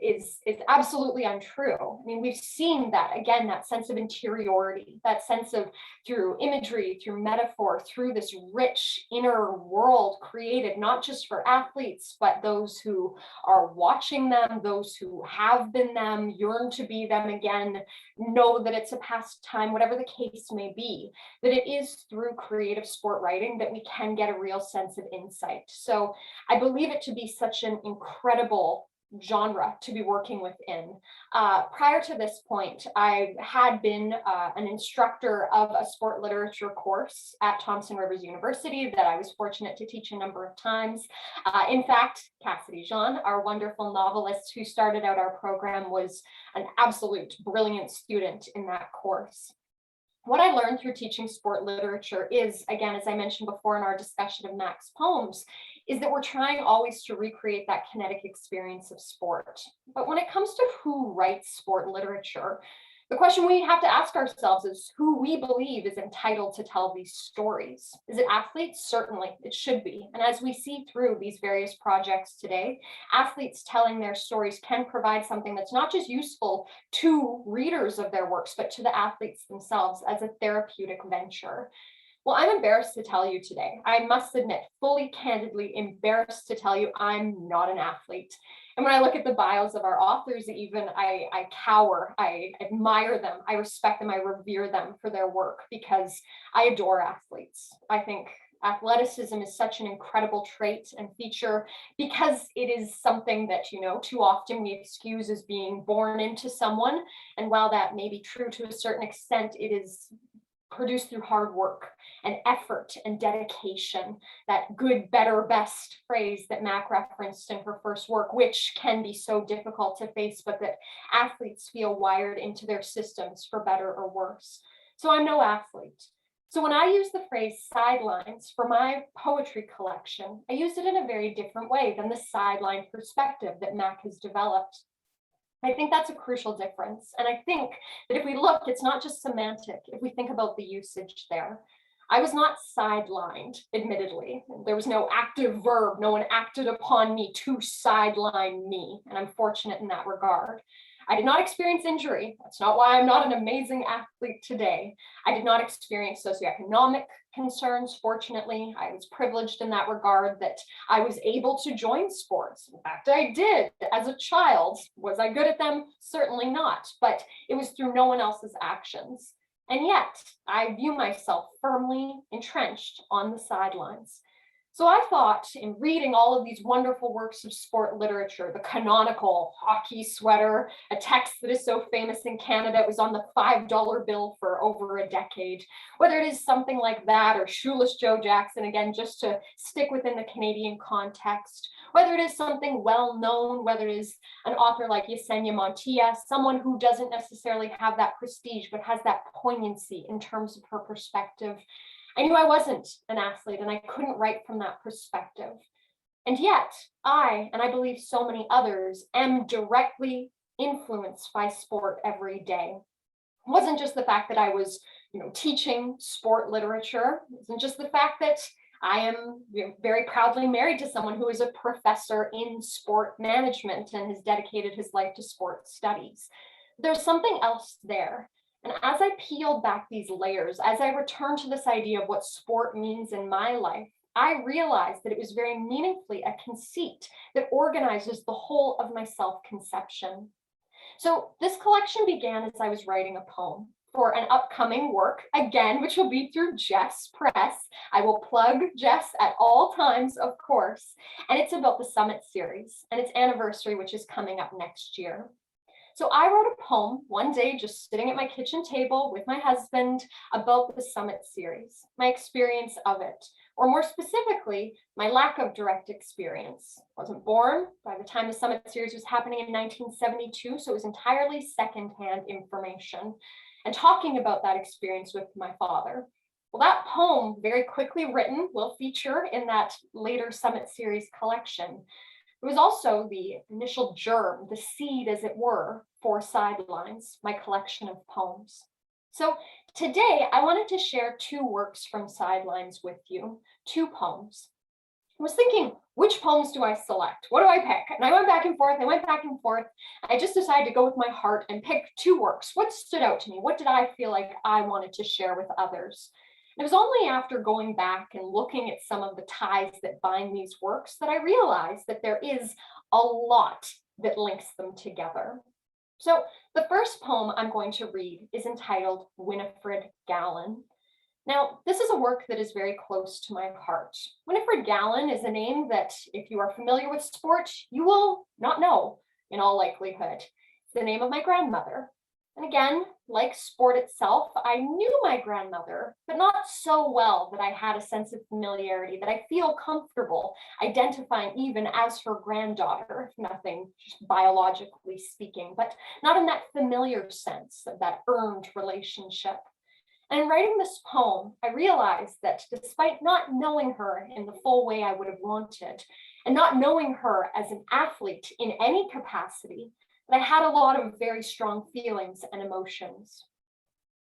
is absolutely untrue. We've seen that, again, that sense of interiority, that sense of, through imagery, through metaphor, through this rich inner world created, not just for athletes, but those who are watching them, those who have been them, yearn to be them again, know that it's a pastime, whatever the case may be, that it is through creative sport writing that we can get a real sense of insight. So I believe it to be such an incredible genre to be working within. Prior to this point, I had been an instructor of a sport literature course at Thompson Rivers University that I was fortunate to teach a number of times. In fact, Cassidy Jean, our wonderful novelist who started out our program, was an absolute brilliant student in that course. What I learned through teaching sport literature is, again, as I mentioned before in our discussion of Mac's poems, is that we're trying always to recreate that kinetic experience of sport. But when it comes to who writes sport literature, the question we have to ask ourselves is who we believe is entitled to tell these stories. Is it athletes? Certainly, it should be. And as we see through these various projects today, athletes telling their stories can provide something that's not just useful to readers of their works, but to the athletes themselves as a therapeutic venture. Well, I'm embarrassed to tell you today, I must admit, fully candidly embarrassed to tell you I'm not an athlete. And when I look at the bios of our authors, even I cower, I admire them, I respect them, I revere them for their work because I adore athletes. I think athleticism is such an incredible trait and feature because it is something that, too often we excuse as being born into someone. And while that may be true to a certain extent, it is produced through hard work and effort and dedication, that good, better, best phrase that Mac referenced in her first work, which can be so difficult to face, but that athletes feel wired into their systems for better or worse. So I'm no athlete. So when I use the phrase sidelines for my poetry collection, I use it in a very different way than the sideline perspective that Mac has developed. I think that's a crucial difference. And I think that if we look, it's not just semantic. If we think about the usage there, I was not sidelined, admittedly. There was no active verb. No one acted upon me to sideline me. And I'm fortunate in that regard. I did not experience injury. That's not why I'm not an amazing athlete today. I did not experience socioeconomic concerns. Fortunately, I was privileged in that regard that I was able to join sports. In fact, I did as a child. Was I good at them? Certainly not, but it was through no one else's actions. And yet I view myself firmly entrenched on the sidelines. So I thought, in reading all of these wonderful works of sport literature, the canonical hockey sweater, a text that is so famous in Canada, it was on the $5 bill for over a decade, whether it is something like that or Shoeless Joe Jackson, again, just to stick within the Canadian context, whether it is something well known, whether it is an author like Yesenia Montilla, someone who doesn't necessarily have that prestige, but has that poignancy in terms of her perspective. I knew I wasn't an athlete and I couldn't write from that perspective. And yet I, and I believe so many others, am directly influenced by sport every day. It wasn't just the fact that I was, teaching sport literature. It wasn't just the fact that I am very proudly married to someone who is a professor in sport management and has dedicated his life to sport studies. There's something else there. And as I peeled back these layers, as I returned to this idea of what sport means in my life, I realized that it was very meaningfully a conceit that organizes the whole of my self-conception. So this collection began as I was writing a poem for an upcoming work, again, which will be through JESS Press. I will plug JESS at all times, of course. And it's about the Summit series and its anniversary, which is coming up next year. So I wrote a poem one day, just sitting at my kitchen table with my husband, about the Summit series, my experience of it, or more specifically, my lack of direct experience. I wasn't born by the time the Summit Series was happening in 1972, so it was entirely secondhand information. And talking about that experience with my father. Well, that poem, very quickly written, will feature in that later Summit Series collection. It was also the initial germ, the seed, as it were, for Sidelines, my collection of poems. So today, I wanted to share two works from Sidelines with you, two poems. I was thinking, which poems do I select? What do I pick? And I went back and forth, I just decided to go with my heart and pick two works. What stood out to me? What did I feel like I wanted to share with others? And it was only after going back and looking at some of the ties that bind these works that I realized that there is a lot that links them together. So the first poem I'm going to read is entitled Winifred Gallen. Now, this is a work that is very close to my heart. Winifred Gallen is a name that, if you are familiar with sport, you will not know in all likelihood. It's the name of my grandmother. And again, like sport itself, I knew my grandmother, but not so well that I had a sense of familiarity, that I feel comfortable identifying even as her granddaughter, if nothing biologically speaking, but not in that familiar sense of that earned relationship. And in writing this poem, I realized that despite not knowing her in the full way I would have wanted, and not knowing her as an athlete in any capacity, that I had a lot of very strong feelings and emotions.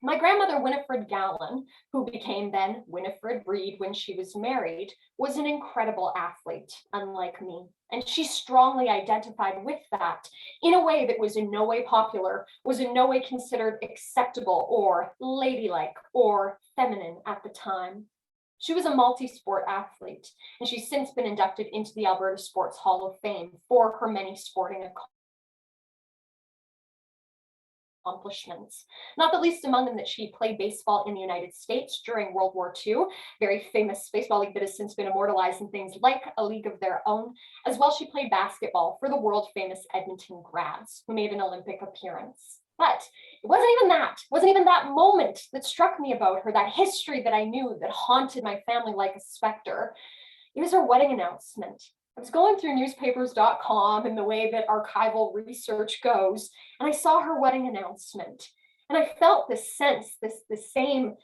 My grandmother, Winifred Gallen, who became then Winifred Reid when she was married, was an incredible athlete, unlike me. And she strongly identified with that in a way that was in no way popular, was in no way considered acceptable or ladylike or feminine at the time. She was a multi-sport athlete, and she's since been inducted into the Alberta Sports Hall of Fame for her many sporting accomplishments, not the least among them that she played baseball in the United States during World War II, very famous baseball league that has since been immortalized in things like A League of Their Own. As well, she played basketball for the world famous Edmonton Grads, who made an Olympic appearance. But it wasn't even that moment that struck me about her, that history that I knew that haunted my family like a specter. It was her wedding announcement. I was going through newspapers.com and the way that archival research goes, and I saw her wedding announcement. And I felt this sense, the same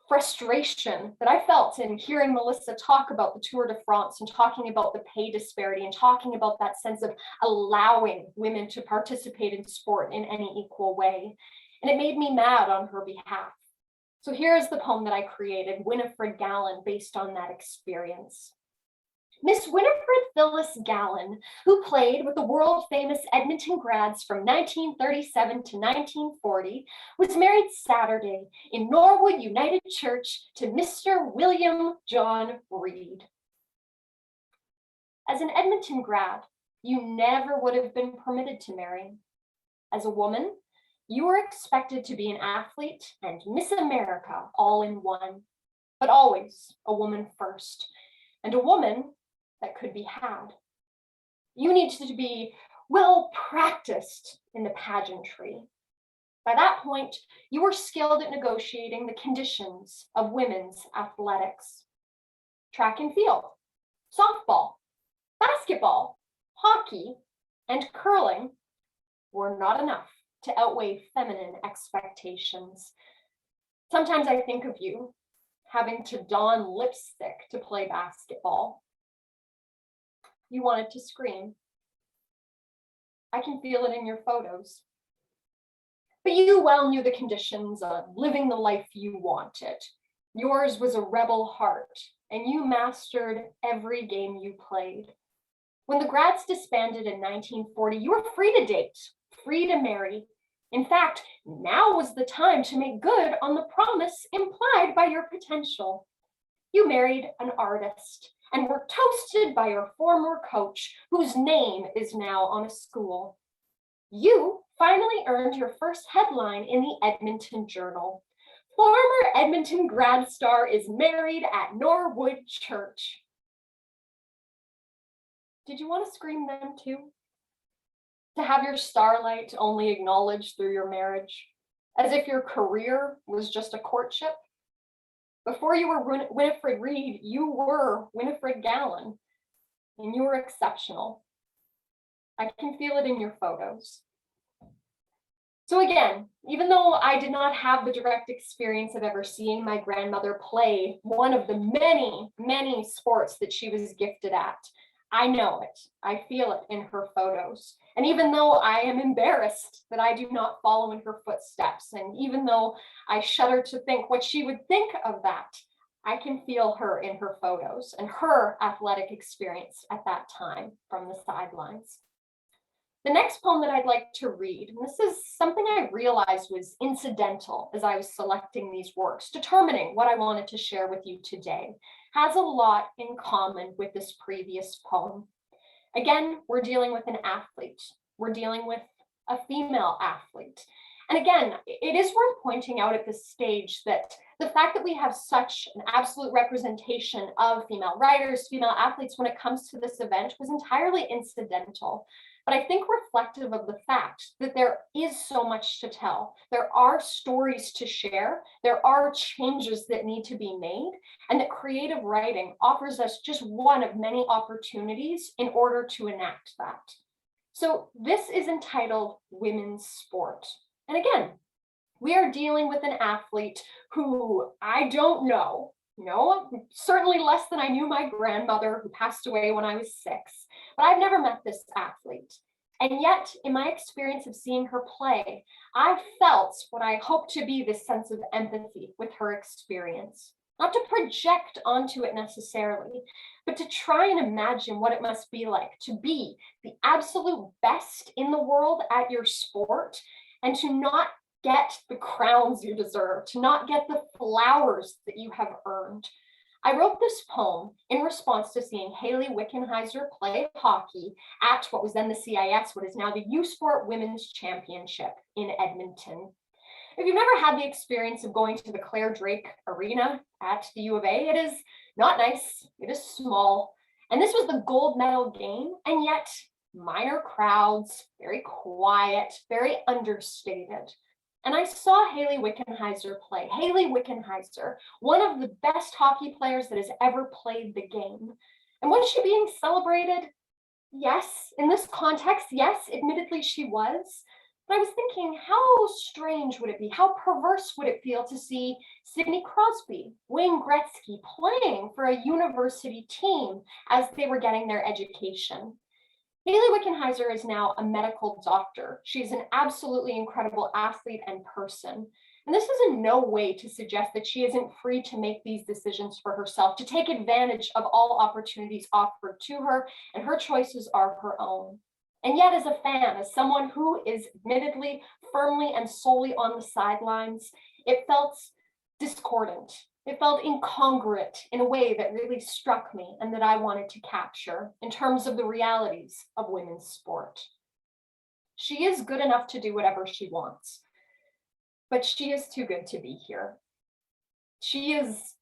frustration that I felt in hearing Melissa talk about the Tour de France and talking about the pay disparity and talking about that sense of allowing women to participate in sport in any equal way. And it made me mad on her behalf. So here is the poem that I created, Winifred Gallen, based on that experience. Miss Winifred Phyllis Gallen, who played with the world-famous Edmonton Grads from 1937 to 1940, was married Saturday in Norwood United Church to Mr. William John Reid. As an Edmonton grad, you never would have been permitted to marry. As a woman, you were expected to be an athlete and Miss America all in one, but always a woman first, and a woman that could be had. You needed to be well practiced in the pageantry. By that point, you were skilled at negotiating the conditions of women's athletics. Track and field, softball, basketball, hockey, and curling were not enough to outweigh feminine expectations. Sometimes I think of you having to don lipstick to play basketball. You wanted to scream. I can feel it in your photos. But you well knew the conditions of living the life you wanted. Yours was a rebel heart, and you mastered every game you played. When the Grads disbanded in 1940, you were free to date, free to marry. In fact, now was the time to make good on the promise implied by your potential. You married an artist and were toasted by your former coach, whose name is now on a school. You finally earned your first headline in the Edmonton Journal. Former Edmonton grad star is married at Norwood Church. Did you want to scream then too? To have your starlight only acknowledged through your marriage, as if your career was just a courtship? Before you were Winifred Reid, you were Winifred Gallen, and you were exceptional. I can feel it in your photos. So again, even though I did not have the direct experience of ever seeing my grandmother play one of the many, many sports that she was gifted at, I know it. I feel it in her photos. And even though I am embarrassed that I do not follow in her footsteps, and even though I shudder to think what she would think of that, I can feel her in her photos and her athletic experience at that time from the sidelines. The next poem that I'd like to read, and this is something I realized was incidental as I was selecting these works, determining what I wanted to share with you today, has a lot in common with this previous poem. Again, we're dealing with an athlete. We're dealing with a female athlete. And again, it is worth pointing out at this stage that the fact that we have such an absolute representation of female writers, female athletes when it comes to this event was entirely incidental. But I think reflective of the fact that there is so much to tell. There are stories to share. There are changes that need to be made, and that creative writing offers us just one of many opportunities in order to enact that. So this is entitled Women's Sport. And again, we are dealing with an athlete who I don't know, certainly less than I knew my grandmother who passed away when I was 6, but I've never met this athlete. And yet, in my experience of seeing her play, I felt what I hope to be this sense of empathy with her experience. Not to project onto it necessarily, but to try and imagine what it must be like to be the absolute best in the world at your sport and to not get the crowns you deserve, to not get the flowers that you have earned. I wrote this poem in response to seeing Hayley Wickenheiser play hockey at what was then the CIS, what is now the U Sport Women's Championship in Edmonton. If you've never had the experience of going to the Claire Drake Arena at the U of A, it is not nice, it is small, and this was the gold medal game, and yet minor crowds, very quiet, very understated. And I saw Hayley Wickenheiser play. Hayley Wickenheiser, one of the best hockey players that has ever played the game. And was she being celebrated? Yes, in this context, yes, admittedly she was. But I was thinking, how strange would it be? How perverse would it feel to see Sidney Crosby, Wayne Gretzky playing for a university team as they were getting their education? Hayley Wickenheiser is now a medical doctor. She's an absolutely incredible athlete and person. And this is in no way to suggest that she isn't free to make these decisions for herself, to take advantage of all opportunities offered to her, and her choices are her own. And yet, as a fan, as someone who is admittedly firmly and solely on the sidelines, it felt discordant. It felt incongruent in a way that really struck me and that I wanted to capture in terms of the realities of women's sport. She is good enough to do whatever she wants, but she is too good to be here. She is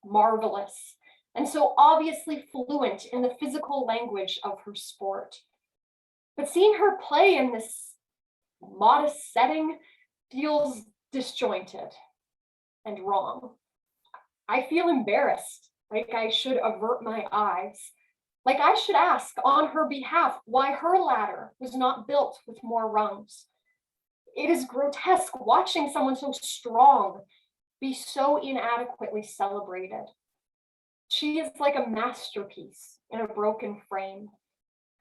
marvelous and so obviously fluent in the physical language of her sport. But seeing her play in this modest setting feels disjointed and wrong. I feel embarrassed, like I should avert my eyes, like I should ask on her behalf why her ladder was not built with more rungs. It is grotesque watching someone so strong be so inadequately celebrated. She is like a masterpiece in a broken frame.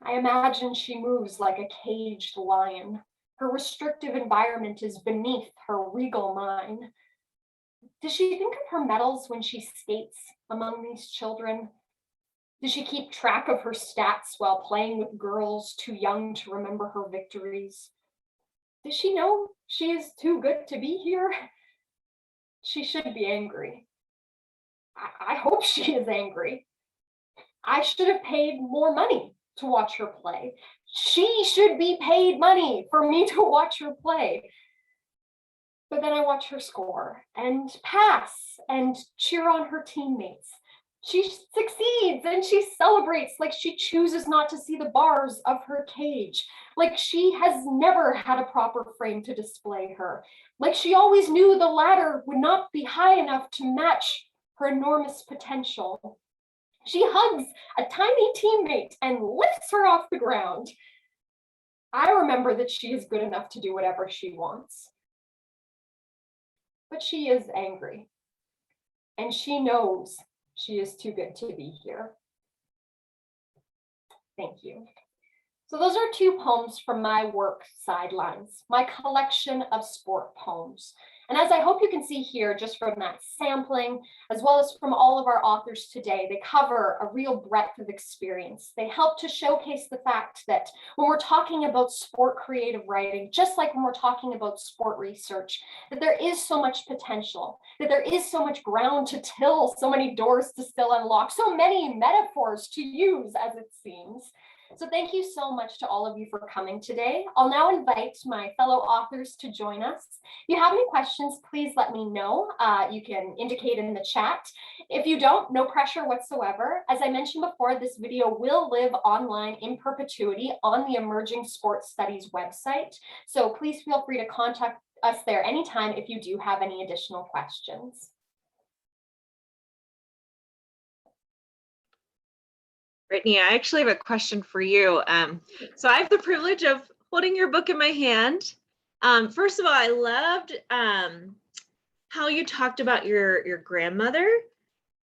I imagine she moves like a caged lion. Her restrictive environment is beneath her regal mind. Does she think of her medals when she skates among these children? Does she keep track of her stats while playing with girls too young to remember her victories? Does she know she is too good to be here? She should be angry. I hope she is angry. I should have paid more money to watch her play. She should be paid money for me to watch her play. But then I watch her score and pass and cheer on her teammates. She succeeds and she celebrates like she chooses not to see the bars of her cage, like she has never had a proper frame to display her, like she always knew the ladder would not be high enough to match her enormous potential. She hugs a tiny teammate and lifts her off the ground. I remember that she is good enough to do whatever she wants. But she is angry, and she knows she is too good to be here. Thank you. So those are two poems from my work, Sidelines, my collection of sport poems. And as I hope you can see here, just from that sampling, as well as from all of our authors today, they cover a real breadth of experience. They help to showcase the fact that when we're talking about sport creative writing, just like when we're talking about sport research, that there is so much potential, that there is so much ground to till, so many doors to still unlock, so many metaphors to use, as it seems. So thank you so much to all of you for coming today. I'll now invite my fellow authors to join us. If you have any questions, please let me know. You can indicate in the chat. If you don't, no pressure whatsoever. As I mentioned before, this video will live online in perpetuity on the Emerging Sports Studies website. So please feel free to contact us there anytime if you do have any additional questions. Brittany, I actually have a question for you. So I have the privilege of holding your book in my hand. First of all, I loved how you talked about your grandmother.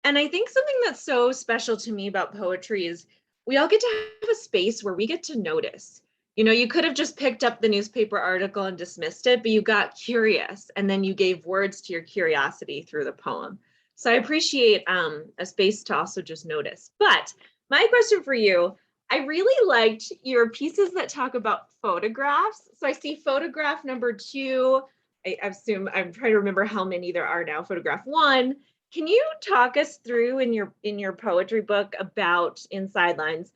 And I think something that's so special to me about poetry is we all get to have a space where we get to notice. You know, you could have just picked up the newspaper article and dismissed it, but you got curious and then you gave words to your curiosity through the poem. So I appreciate a space to also just notice. But my question for you, I really liked your pieces that talk about photographs. So I see photograph number 2. I assume I'm trying to remember how many there are now. Photograph 1. Can you talk us through in your poetry book about in Sidelines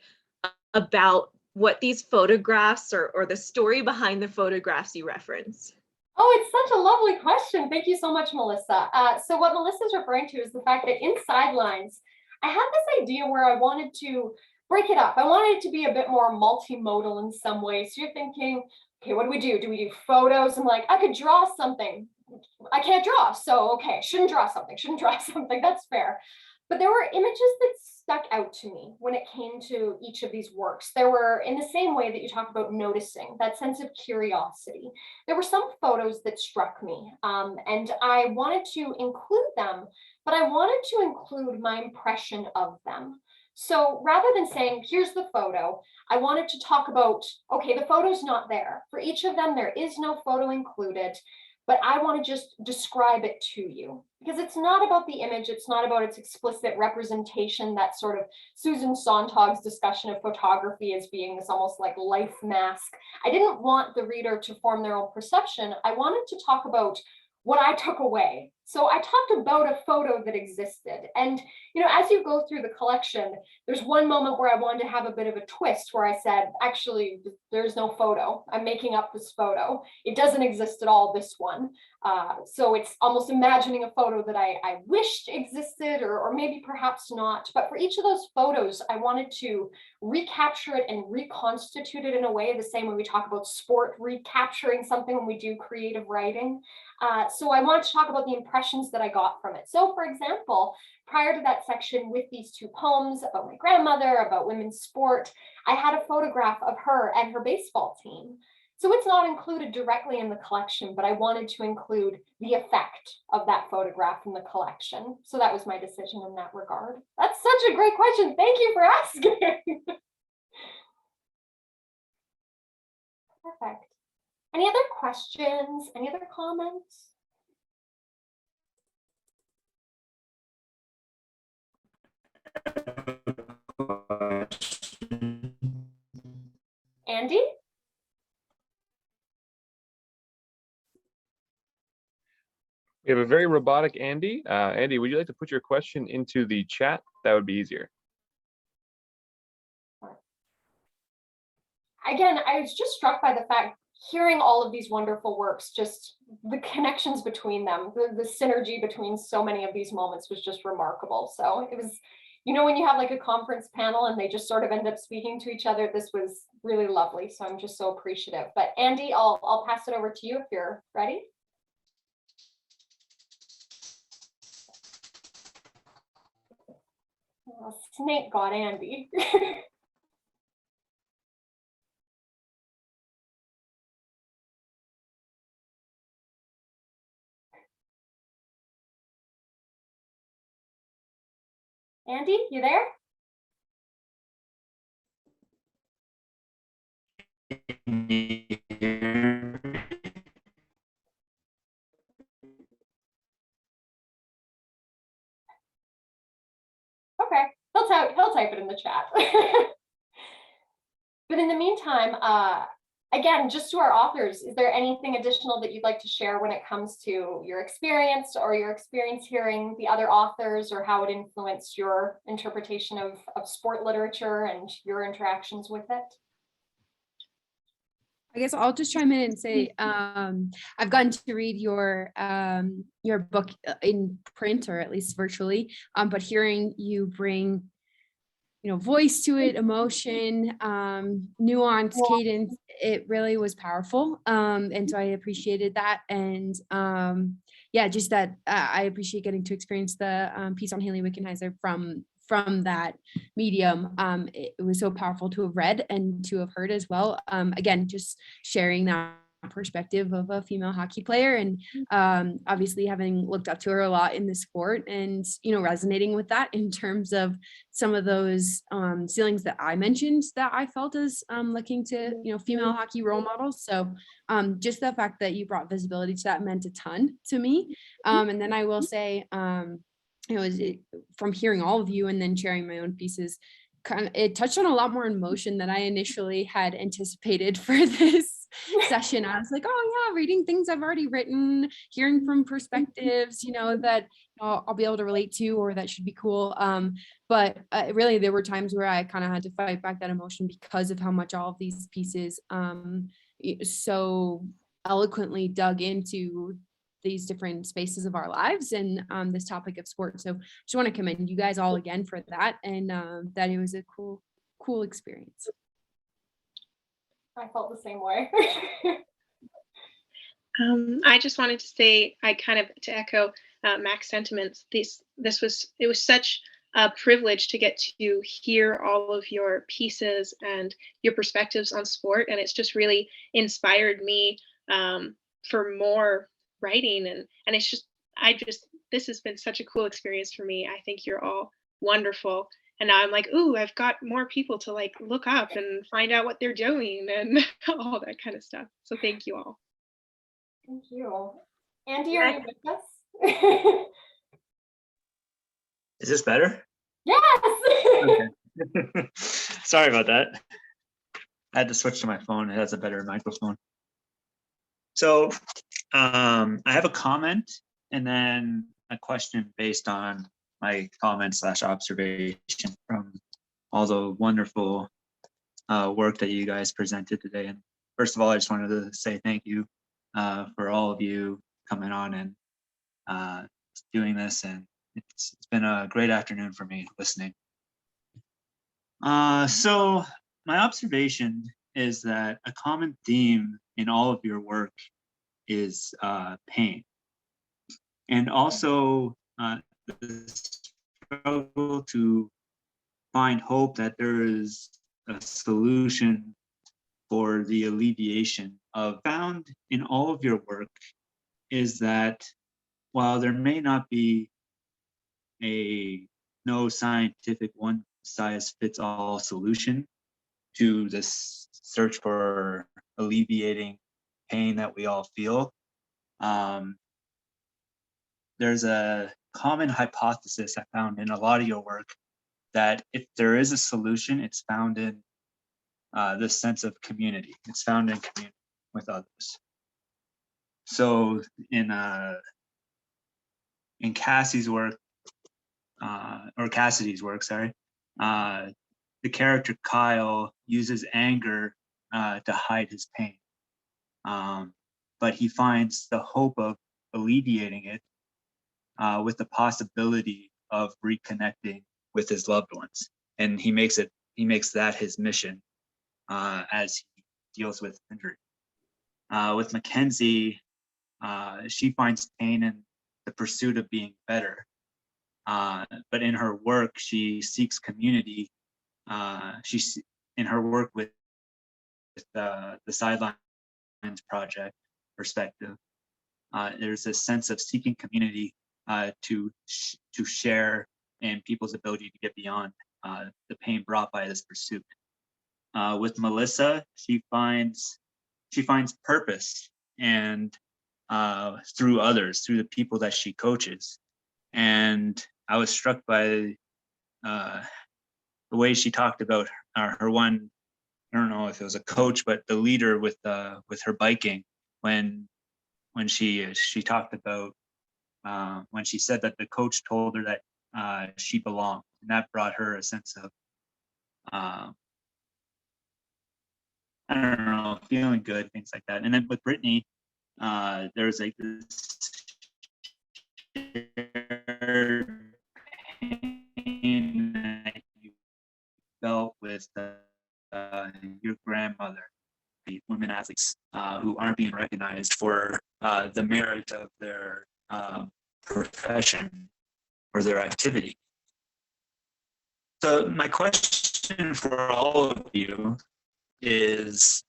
about what these photographs or the story behind the photographs you reference? Oh, it's such a lovely question. Thank you so much, Melissa. So what Melissa's referring to is the fact that in Sidelines, I had this idea where I wanted to break it up. I wanted it to be a bit more multimodal in some ways. So you're thinking, okay, what do we do? Do we do photos? I'm like, I could draw something. I can't draw. So, okay, shouldn't draw something. That's fair. But there were images that stuck out to me when it came to each of these works. There were, in the same way that you talk about noticing, that sense of curiosity, there were some photos that struck me, and I wanted to include them, but I wanted to include my impression of them. So rather than saying, here's the photo, I wanted to talk about, okay, the photo's not there. For each of them, there is no photo included, but I want to just describe it to you because it's not about the image. It's not about its explicit representation, that sort of Susan Sontag's discussion of photography as being this almost like life mask. I didn't want the reader to form their own perception. I wanted to talk about what I took away. So I talked about a photo that existed. And, you know, as you go through the collection, there's one moment where I wanted to have a bit of a twist where I said, actually, there's no photo. I'm making up this photo. It doesn't exist at all, this one. So it's almost imagining a photo that I wished existed or maybe perhaps not. But for each of those photos, I wanted to recapture it and reconstitute it in a way the same way we talk about sport, recapturing something when we do creative writing. So I want to talk about the impressions that I got from it. So for example, prior to that section with these two poems about my grandmother, about women's sport, I had a photograph of her and her baseball team. So it's not included directly in the collection, but I wanted to include the effect of that photograph in the collection. So that was my decision in that regard. That's such a great question. Thank you for asking. Perfect. Any other questions? Any other comments? Andy? We have a very robotic Andy. Andy, would you like to put your question into the chat? That would be easier. Again, I was just struck by the fact, hearing all of these wonderful works, just the connections between them, the synergy between so many of these moments was just remarkable. So it you know, when you have like a conference panel and they just sort of end up speaking to each other, this was really lovely. So I'm just so appreciative. But Andy, I'll pass it over to you if you're ready. Oh, Snake got Andy. Andy, you there? Okay, he'll type it in the chat. But in the meantime, again, just to our authors, is there anything additional that you'd like to share when it comes to your experience or your experience hearing the other authors, or how it influenced your interpretation of sport literature and your interactions with it? I guess I'll just chime in and say I've gotten to read your book in print, or at least virtually, but hearing you bring, you know, voice to it, emotion, nuance, cadence, it really was powerful. And so I appreciated that. And yeah, just that I appreciate getting to experience the piece on Haley Wickenheiser from that medium. It was so powerful to have read and to have heard as well. Again, just sharing that perspective of a female hockey player, and obviously having looked up to her a lot in the sport, and, you know, resonating with that in terms of some of those ceilings that I mentioned that I felt as looking to, you know, female hockey role models. So just the fact that you brought visibility to that meant a ton to me. And then I will say, it was from hearing all of you and then sharing my own pieces, it touched on a lot more emotion than I initially had anticipated for this session. I was like, oh yeah, reading things I've already written, hearing from perspectives, you know, that I'll be able to relate to, or that should be cool. But really there were times where I kind of had to fight back that emotion because of how much all of these pieces so eloquently dug into these different spaces of our lives and this topic of sport. So just want to commend you guys all again for that, and that it was a cool experience. I felt the same way. I just wanted to say, to echo Mac's sentiments, it was such a privilege to get to hear all of your pieces and your perspectives on sport, and it's just really inspired me for more writing, and it's just this has been such a cool experience for me. I think you're all wonderful, and now I'm like, ooh, I've got more people to like look up and find out what they're doing and all that kind of stuff. So thank you all. Thank you. Andy, are you with us? Is this better? Yes. Okay. Sorry about that. I had to switch to my phone. It has a better microphone. So I have a comment and then a question based on my comment / observation from all the wonderful work that you guys presented today. And first of all, I just wanted to say thank you for all of you coming on and doing this. And it's been a great afternoon for me listening. So my observation is that a common theme in all of your work is pain, and also the struggle to find hope that there is a solution for the alleviation of. Found in all of your work is that while there may not be no scientific one-size-fits-all solution to this search for alleviating pain that we all feel, there's a common hypothesis I found in a lot of your work that if there is a solution, it's found in this sense of community. It's found in community with others. So in Cassie's work, Cassidy's work, sorry, the character Kyle uses anger to hide his pain, but he finds the hope of alleviating it with the possibility of reconnecting with his loved ones, and he makes that his mission as he deals with injury. With Mackenzie, she finds pain in the pursuit of being better, but in her work she seeks community. She's in her work with the Sidelines project perspective. There's a sense of seeking community to share in people's ability to get beyond the pain brought by this pursuit. With Melissa, she finds purpose and through others, through the people that she coaches. And I was struck by the way she talked about her one, I don't know if it was a coach, but the leader with her biking, when she talked about when she said that the coach told her that she belonged, and that brought her a sense of I don't know, feeling good, things like that. And then with Brittany, there's like this pain that you felt with your grandmother, the women athletes who aren't being recognized for the merit of their profession or their activity. So my question for all of you is,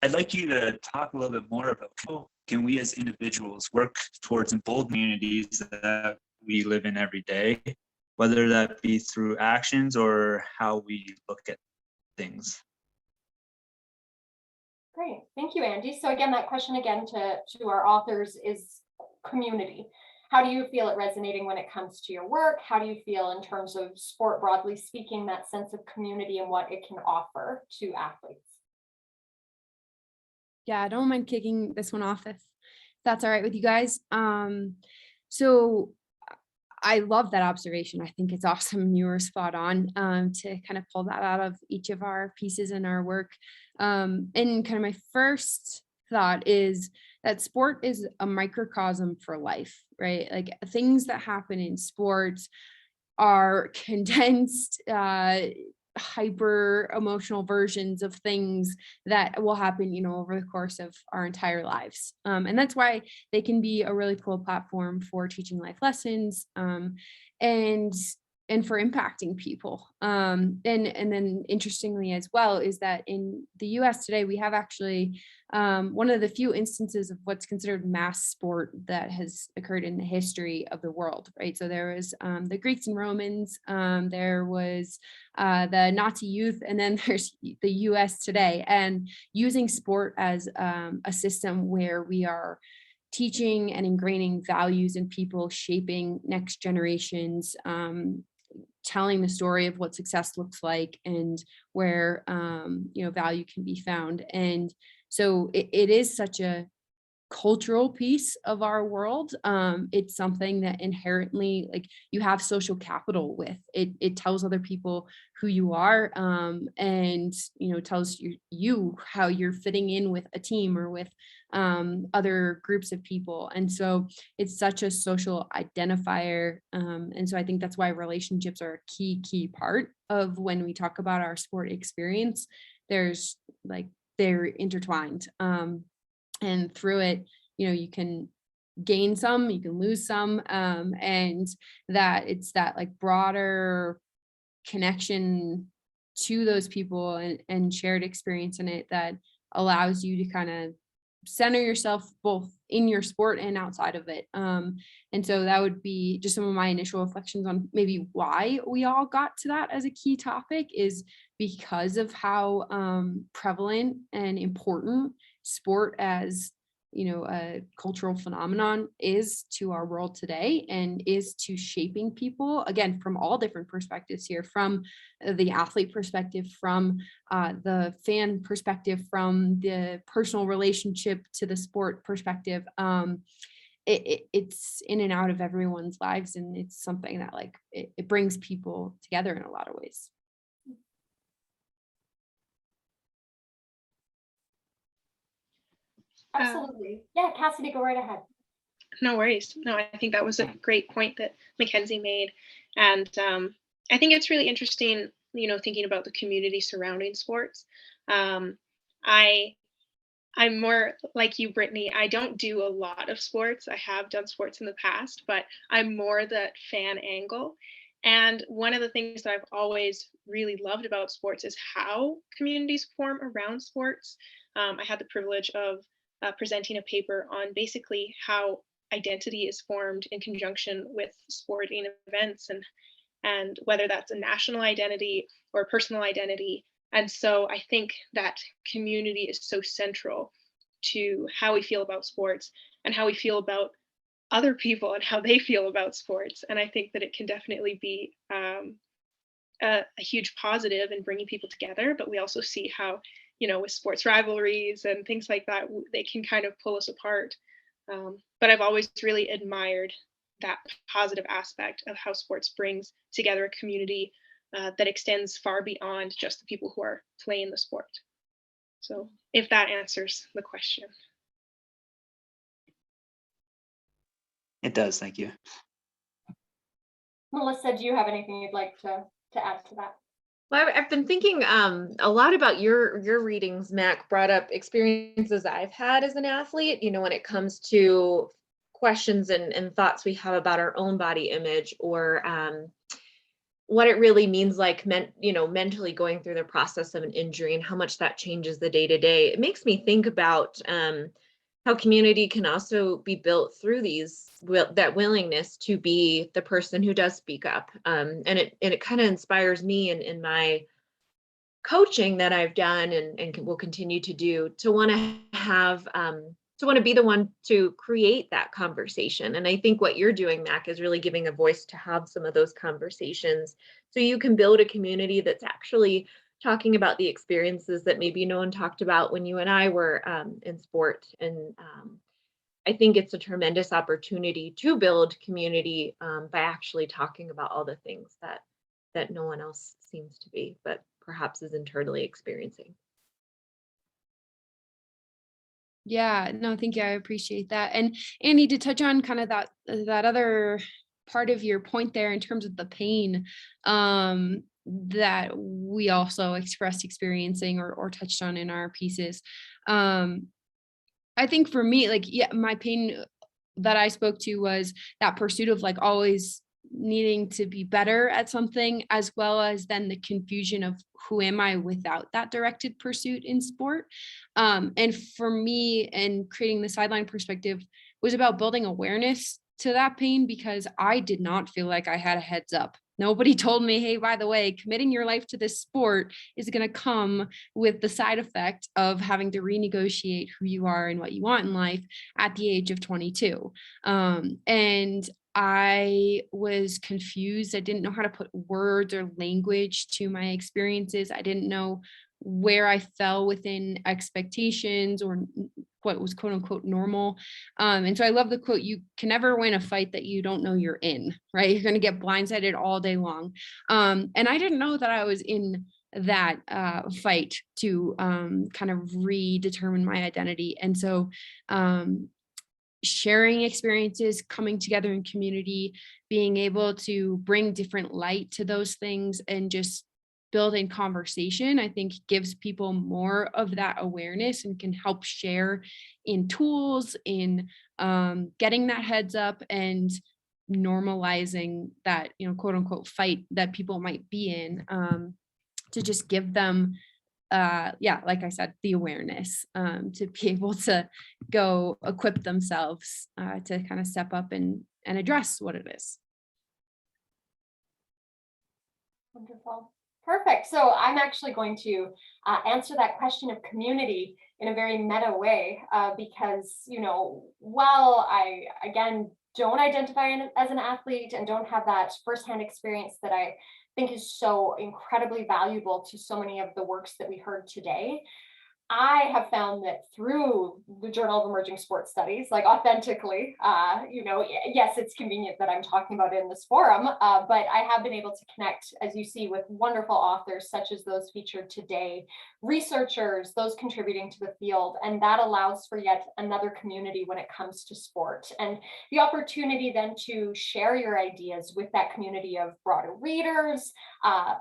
I'd like you to talk a little bit more about how can we as individuals work towards bold communities that we live in every day, whether that be through actions or how we look at things. Great, thank you, Andy. So again, that question again to our authors is community. How do you feel it resonating when it comes to your work? How do you feel in terms of sport, broadly speaking, that sense of community and what it can offer to athletes? Yeah, I don't mind kicking this one off if that's all right with you guys. So I love that observation. I think it's awesome. You were spot on to kind of pull that out of each of our pieces in our work. And kind of my first thought is that sport is a microcosm for life, right? Like things that happen in sports are condensed, hyper emotional versions of things that will happen, you know, over the course of our entire lives. And that's why they can be a really cool platform for teaching life lessons and for impacting people. And then interestingly as well is that in the US today, we have actually one of the few instances of what's considered mass sport that has occurred in the history of the world, right? So there was the Greeks and Romans, there was the Nazi youth, and then there's the US today, and using sport as a system where we are teaching and ingraining values in people, shaping next generations, telling the story of what success looks like and where you know, value can be found. And so it is such a cultural piece of our world. It's something that inherently, like, you have social capital with it. It tells other people who you are, and you know, tells you how you're fitting in with a team or with other groups of people. And so it's such a social identifier. And so I think that's why relationships are a key part of when we talk about our sport experience. There's like, they're intertwined. And through it, you know, you can gain some, you can lose some, and that it's that like broader connection to those people and shared experience in it that allows you to kind of center yourself both in your sport and outside of it. And so that would be just some of my initial reflections on maybe why we all got to that as a key topic, is because of how prevalent and important sport as, you know, a cultural phenomenon is to our world today, and is to shaping people, again, from all different perspectives here, from the athlete perspective, from the fan perspective, from the personal relationship to the sport perspective. It's in and out of everyone's lives, and it's something that like it brings people together in a lot of ways. Absolutely. Yeah, Cassidy, go right ahead. No worries. No, I think that was a great point that Mackenzie made. And I think it's really interesting, thinking about the community surrounding sports. Um, I I'm more like you, Brittany. I don't do a lot of sports. I have done sports in the past, but I'm more the fan angle. And one of the things that I've always really loved about sports is how communities form around sports. I had the privilege of presenting a paper on basically how identity is formed in conjunction with sporting events, and whether that's a national identity or personal identity. And so I think that community is so central to how we feel about sports and how we feel about other people and how they feel about sports. And I think that it can definitely be a huge positive in bringing people together. But we also see how, with sports rivalries and things like that, they can kind of pull us apart. But I've always really admired that positive aspect of how sports brings together a community that extends far beyond just the people who are playing the sport. So if that answers the question. It does, thank you. Melissa, do you have anything you'd like to add to that? Well, I've been thinking a lot about your readings. Mac brought up experiences I've had as an athlete, when it comes to questions and thoughts we have about our own body image, or what it really means, like mentally going through the process of an injury and how much that changes the day to day. It makes me think about how community can also be built through that willingness to be the person who does speak up. And it kind of inspires me in my coaching that I've done and will continue to do, to want to have to want to be the one to create that conversation. And I think what you're doing, Mac, is really giving a voice to have some of those conversations, so you can build a community that's actually talking about the experiences that maybe no one talked about when you and I were in sport. And I think it's a tremendous opportunity to build community by actually talking about all the things that no one else seems to be, but perhaps is internally experiencing. Yeah, no, thank you. I appreciate that. And Andy, to touch on kind of that other part of your point there in terms of the pain that we also expressed experiencing or touched on in our pieces. I think for me, like, yeah, my pain that I spoke to was that pursuit of like always needing to be better at something, as well as then the confusion of who am I without that directed pursuit in sport. And for me, and creating the sideline perspective was about building awareness to that pain, because I did not feel like I had a heads up. Nobody told me, hey, by the way, committing your life to this sport is going to come with the side effect of having to renegotiate who you are and what you want in life at the age of 22. And I was confused. I didn't know how to put words or language to my experiences. I didn't know where I fell within expectations or what was quote unquote normal. And so I love the quote, you can never win a fight that you don't know you're in, right? You're going to get blindsided all day long. And I didn't know that I was in that fight to kind of redetermine my identity. And so sharing experiences, coming together in community, being able to bring different light to those things and just building conversation, I think gives people more of that awareness and can help share in tools, in getting that heads up and normalizing that, quote unquote fight that people might be in, to just give them like I said, the awareness to be able to go equip themselves to kind of step up and address what it is. Wonderful. Perfect. So I'm actually going to answer that question of community in a very meta way because, while I, again, don't identify as an athlete and don't have that firsthand experience that I think is so incredibly valuable to so many of the works that we heard today, I have found that through the Journal of Emerging Sports Studies, like authentically, yes, it's convenient that I'm talking about it in this forum, but I have been able to connect, as you see, with wonderful authors such as those featured today, researchers, those contributing to the field, and that allows for yet another community when it comes to sport. And the opportunity then to share your ideas with that community of broader readers,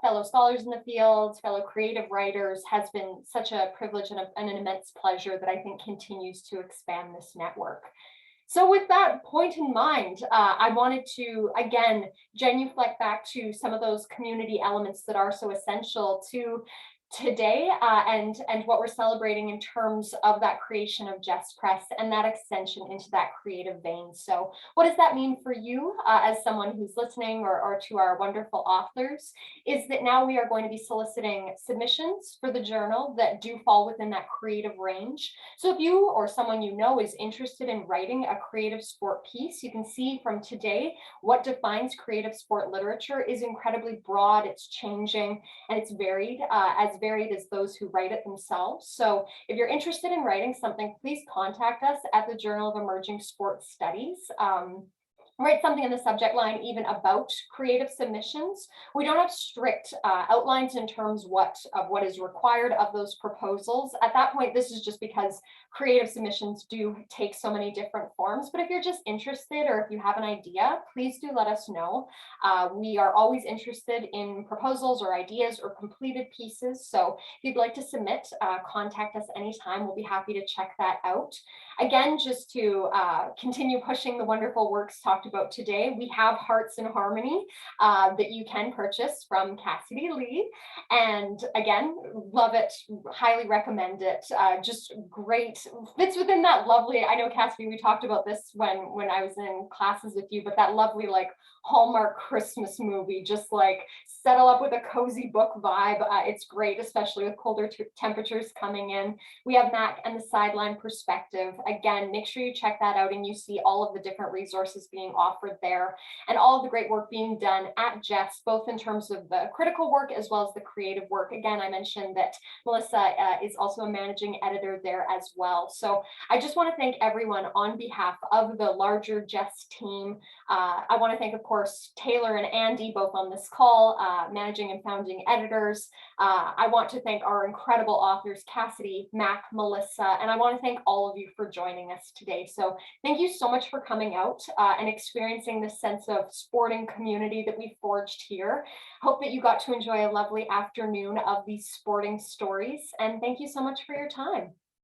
fellow scholars in the field, fellow creative writers has been such a privilege and an immense pleasure that I think continues to expand this network. So with that point in mind, I wanted to, again, genuflect back to some of those community elements that are so essential to today and what we're celebrating in terms of that creation of JESS Press and that extension into that creative vein. So what does that mean for you as someone who's listening or to our wonderful authors is that now we are going to be soliciting submissions for the journal that do fall within that creative range. So if you or someone you know is interested in writing a creative sport piece, you can see from today what defines creative sport literature is incredibly broad, it's changing, and it's varied, as varied as those who write it themselves. So if you're interested in writing something, please contact us at the Journal of Emerging Sports Studies. Write something in the subject line even about creative submissions. We don't have strict outlines in terms of what is required of those proposals. At that point, this is just because creative submissions do take so many different forms. But if you're just interested or if you have an idea, please do let us know. We are always interested in proposals or ideas or completed pieces. So if you'd like to submit, contact us anytime. We'll be happy to check that out. Again, just to continue pushing the wonderful works talked about today, we have Hearts in Harmony that you can purchase from Cassidy Lee. And again, love it, highly recommend it. Just great, fits within that lovely, I know Cassidy, we talked about this when I was in classes with you, but that lovely like Hallmark Christmas movie, just like settle up with a cozy book vibe. It's great, especially with colder temperatures coming in. We have Mac and the Sideline Perspective. Again, make sure you check that out and you see all of the different resources being offered there and all of the great work being done at JESS, both in terms of the critical work as well as the creative work. Again, I mentioned that Melissa is also a managing editor there as well. So I just want to thank everyone on behalf of the larger JESS team. I want to thank, of course, Taylor and Andy, both on this call, managing and founding editors. I want to thank our incredible authors, Cassidy, Mac, Melissa, and I want to thank all of you for joining us today. So thank you so much for coming out and experiencing this sense of sporting community that we forged here. Hope that you got to enjoy a lovely afternoon of these sporting stories, and thank you so much for your time.